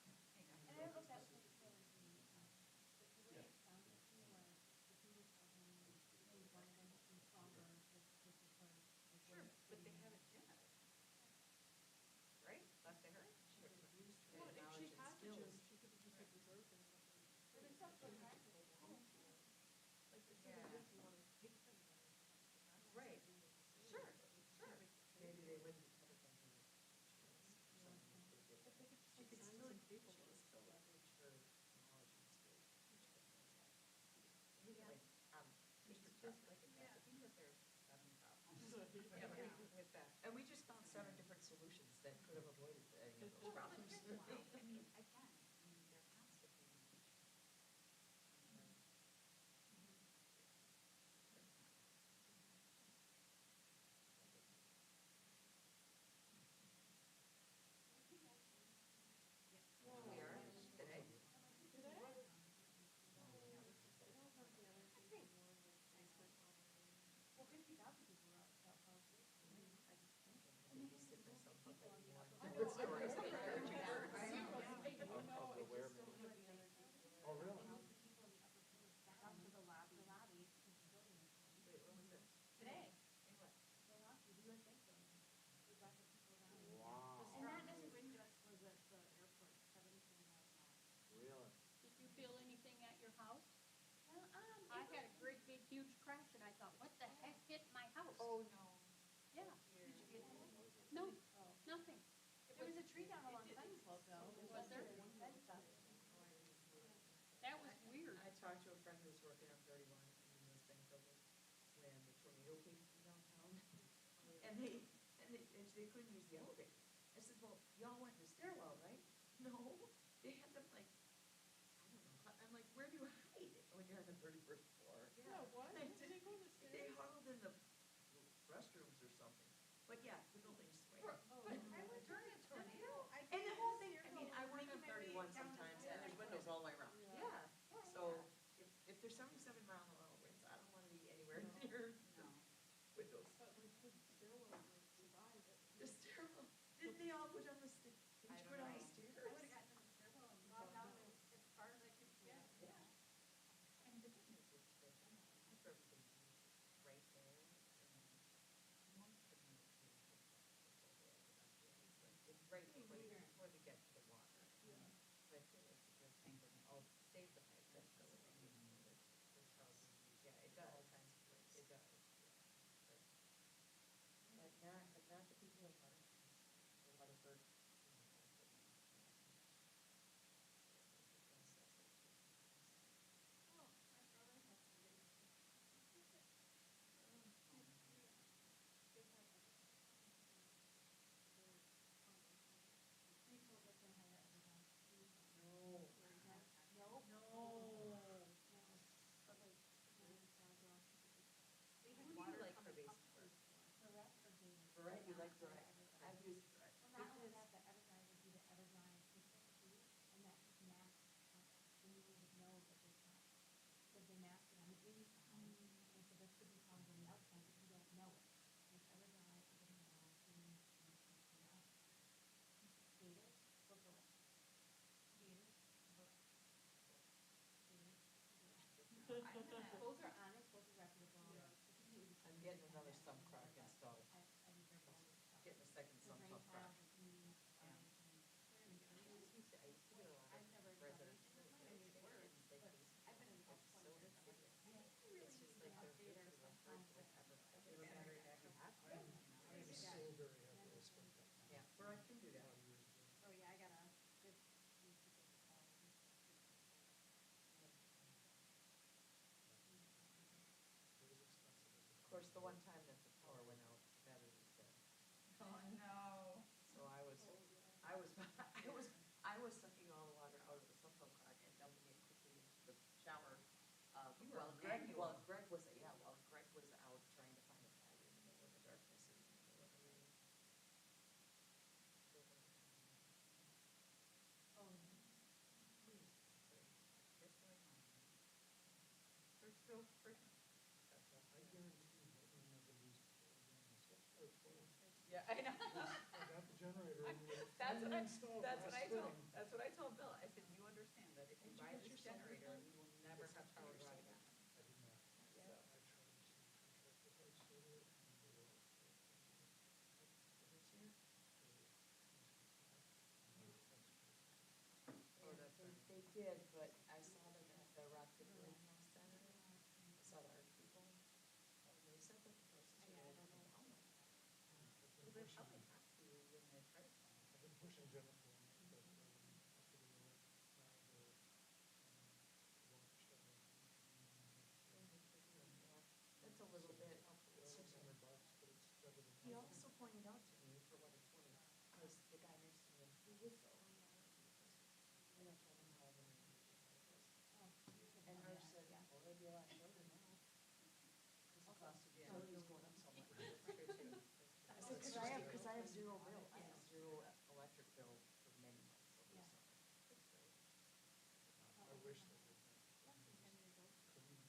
And I don't know if that was necessarily the way it sounded to me, where the previous president, they wanted them to be stronger, sure, but they have a gym at it, right? Last I heard. She could have used her knowledge and skills. She could have just like reserved them. But it's not so practical to home school. Like, it's really good if you want to take them. Right, sure, sure. Maybe they wouldn't be covered by her insurance or something if they did that. She could still leverage her knowledge and skills. Yeah. It's just like, I think that there's 7 problems with that. And we just found 7 different solutions that could have avoided any of those problems. I mean, again, there has to be. We are today. Well, 50,000 people are out that policy. I just think maybe sit myself up on different stories. Oh, really? Down to the lobby. Wait, when was this? Today. In what? The USA building. We brought the people down. Wow. And that doesn't bring to us was at the airport, 77 miles an hour. Really? Did you feel anything at your house? Well, I had a great big huge crash and I thought, what the heck hit my house? Oh, no. Yeah. Did you get hit? No, nothing. There was a tree down along Fenton Slope though. Was there? That was weird. I talked to a friend who was working on 31 in the West Bank building when the tornado came through downtown. And they couldn't use the elevator. I said, well, y'all went in the stairwell, right? No, they had them like, I don't know, I'm like, where do you hide when you're on the 31st floor? Yeah, what? Did they go to the stairs? They huddled in the restrooms or something. But yeah, the building swayed. But I was during a tornado. And the whole thing, I mean, I work on 31 sometimes, and there's windows all the way around. Yeah. So if there's 77-mile-an-hour winds, I don't want to be anywhere near No. windows. But we could stairwell survive it. The stairwell, didn't they all go down the stairs? I Each don't go down know. the stairs? I would've gotten in the stairwell and gone down as far as I could get. Yeah. And the good news is that my program is right there, and most communities it's right before they get to the water. But it's just things that all save the pipe, that's the thing. Yeah, it does. All kinds of ways. It does, yeah. But not the people in front. A lot of bird. Oh, my brother has to get it. Who do you like for basement work? Barrette, you like Barrette? I've used Barrette. Well, not only that, the Evergrande would be the Evergrande system too, and that just masks, then you would know that there's not, because they mask it on the inside, and so there could be problems on the outside, but you don't know it. With Evergrande, it doesn't know, it means it's out. Those are honest, those are reputable. I'm getting another sump crack installed. Getting a second sump crack. I used to get a lot of residents. It's just like they're Yeah, or I can do that. Oh, yeah, I gotta. Of course, the one time that the power went out, battery was dead. Oh, no. So I was sucking all the water out of the sump pump crack and dumping it quickly into the shower. While Greg was out trying to find a battery in the middle of the darkness and in the middle of the rain. Oh, please, sorry. Just like mine. They're still freaking. I guarantee that we never lose. Yeah, I know. I got the generator. That's what I told Bill. I said, you understand that if you buy this generator, we will never have power to run again. I did not. Yeah. I tried to contract with our solar and they were. This year? Oh, they did, but I saw them at the Rockford Regional Center. I saw the art people. And they said that the prices are really coming down. Well, they probably have to when they're priced. I've been pushing Jennifer on it, but after the That's a little bit. $600, but it's better than. He also pointed out to me, for what it's worth, because the guy next to him, he was so. And I told him how the energy was. And Herb said, well, it'd be a lot shorter now. Because the cost of utilities going up so much. I said, because I have zero bill, I have zero electric bill for many months over the summer. It's great. I wish they did that. Couldn't.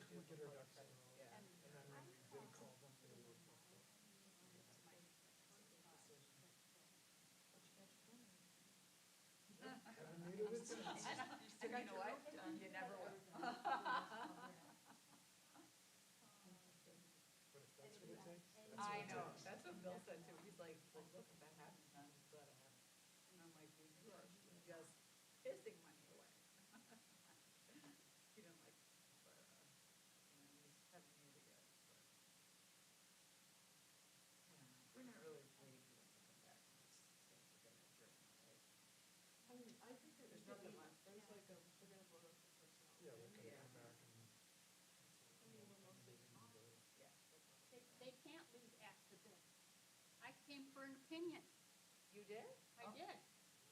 We get our ducks in a row. Yeah. And then when we did call them, they were. Haven't needed it since. And you know what? You never will. But if that's what it takes, that's what I it know, takes. that's what Bill said too, he's like, well, look, if that happens, I'm just glad it happened. And I'm like, dude, you are just pissing money away. He didn't like, but, he's having me to get, but. Yeah, we're not really waiting for them to come back, it's for dinner during the night. I think there's nothing left, there's like a, they're gonna vote up the personnel. Yeah, they're gonna Yeah. come back and. Yeah. They can't leave after this. I came for an opinion. You did? I did.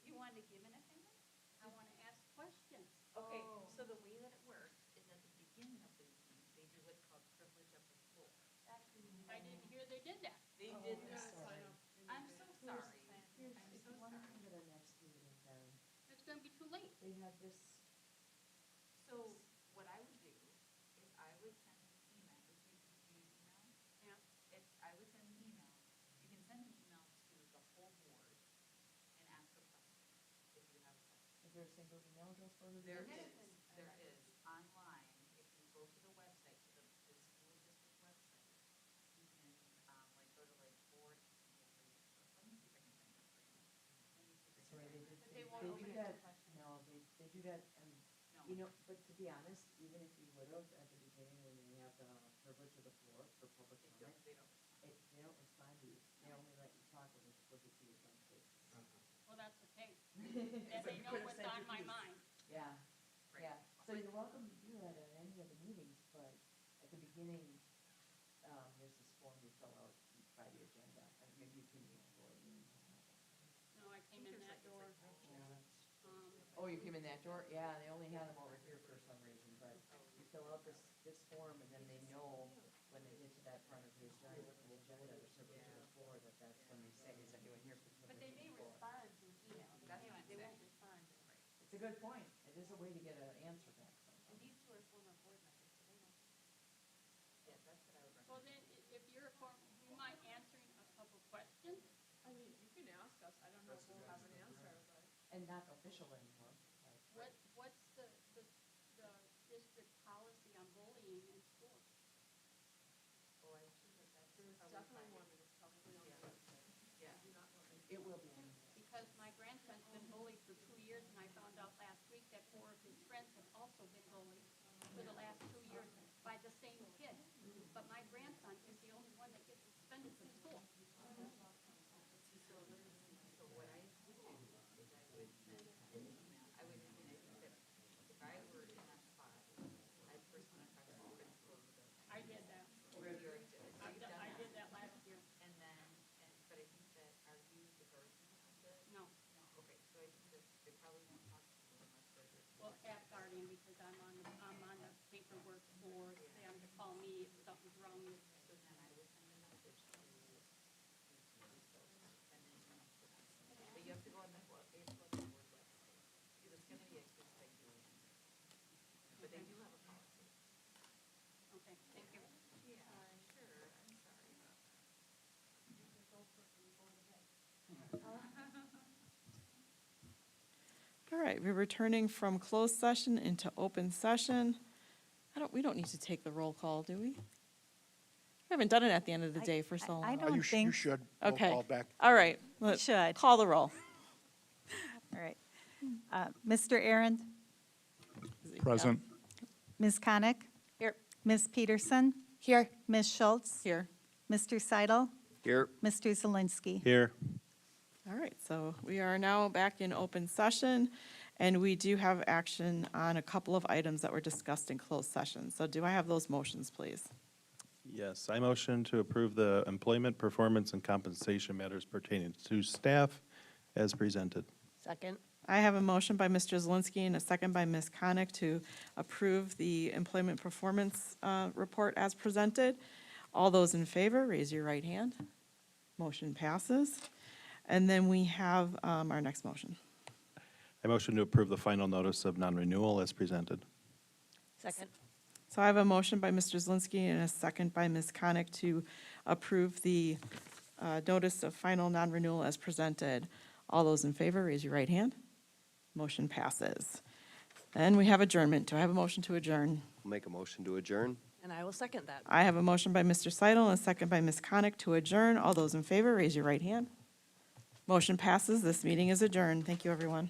You wanted to give an opinion? I want to ask questions. Okay, Oh. so the way that it works is at the beginning of the meeting, they do what's called privilege of the floor. I didn't hear they did that. They Oh, did I'm that. sorry. I'm so sorry. Here's, I'm if so you wanna sorry. come to the next meeting, then It's gonna be too late. they have this, So what I would do is I would send an email, if you use email, Yeah. if I would send an email, you can send an email to the whole board and ask a question, if you have a question. is there a single email address for her? to There use? is online, if you go to the website, to the school district website, you can, like, go to like board, let me see if I can find it for you. Let me see if I can Sorry, find they it. did, But they they won't do open it to that, questions. no, they do that, and, No. you know, but to be honest, even if you would have at the beginning when you have the privilege of the floor for public They comment, don't respond. they don't respond to you, they only let you talk when you're supposed to see your front face. Well, that's okay. And they know what's on my mind. Yeah, Right. yeah, so you're welcome to do that at any of the meetings, but at the beginning, there's this form you fill out by the agenda, and maybe you can email Lori. No, I came in that door. Oh, you came in that door? Yeah, they only had them over here for some reason, but you fill out this form and then they know when they get to that part of the agenda, the privilege of the floor, that's when they say, is anyone here for But they may privilege of the floor? respond to email. That's what I'm They won't saying. respond. It's a good point. It is a way to get an answer back And sometimes. these two are former board members, so they don't. Yeah, that's what I would Well, recommend. then, if you're a former, you mind answering a couple questions? I mean, you can ask us, I don't know if we'll have an answer, but. And not official anymore, but. What's the district It will be. Because my grandson's been bullied for 2 years, and I found out last week that 4 of his friends have also been bullied for the last 2 years by the same kid. But my grandson is the only one that gets suspended from school. So what I would do is I would send an email, I think that if I were in that spot, I'd first want to talk to the principal of the building. I did that. I did that last year. And then, but I think that, are you the guardian of the? No. Okay, so I think that they probably won't talk to you unless they're. Well, at Guardian, because I'm on the paperwork for them to call me if something's wrong with. So then I would send a message to the principal, send an email to them. But you have to go on the Facebook and board website, because it's gonna be a case by case. But they do have a policy. Okay, thank you. Yeah, sure, I'm sorry about that. All right, we're returning from closed session into open session. We don't need to take the roll call, do we? We haven't done it at the end of the day for so long. I don't You think. should. Roll Okay. call back. All right, let's Should. call the roll. All right. Mr. Aaron, Present. Ms. Konick. Here. Ms. Peterson. Here. Ms. Schultz. Here. Mr. Seidel. Here. Mr. Zelinski. Here. All right, so we are now back in open session, and we do have action on a couple of items that were discussed in closed session. So do I have those motions, please? Yes, I motion to approve the employment, performance, and compensation matters pertaining to staff as presented. Second. I have a motion by Mr. Zelinski and a second by Ms. Konick to approve the employment performance report as presented. All those in favor, raise your right hand. Motion passes. And then we have our next motion. I motion to approve the final notice of non-renewal as presented. Second. So I have a motion by Mr. Zelinski and a second by Ms. Konick to approve the notice of final non-renewal as presented. All those in favor, raise your right hand. Motion passes. Then we have adjournment. Do I have a motion to adjourn? I'll make a motion to adjourn. And I will second that. I have a motion by Mr. Seidel and a second by Ms. Konick to adjourn. All those in favor, raise your right hand. Motion passes. This meeting is adjourned. Thank you, everyone.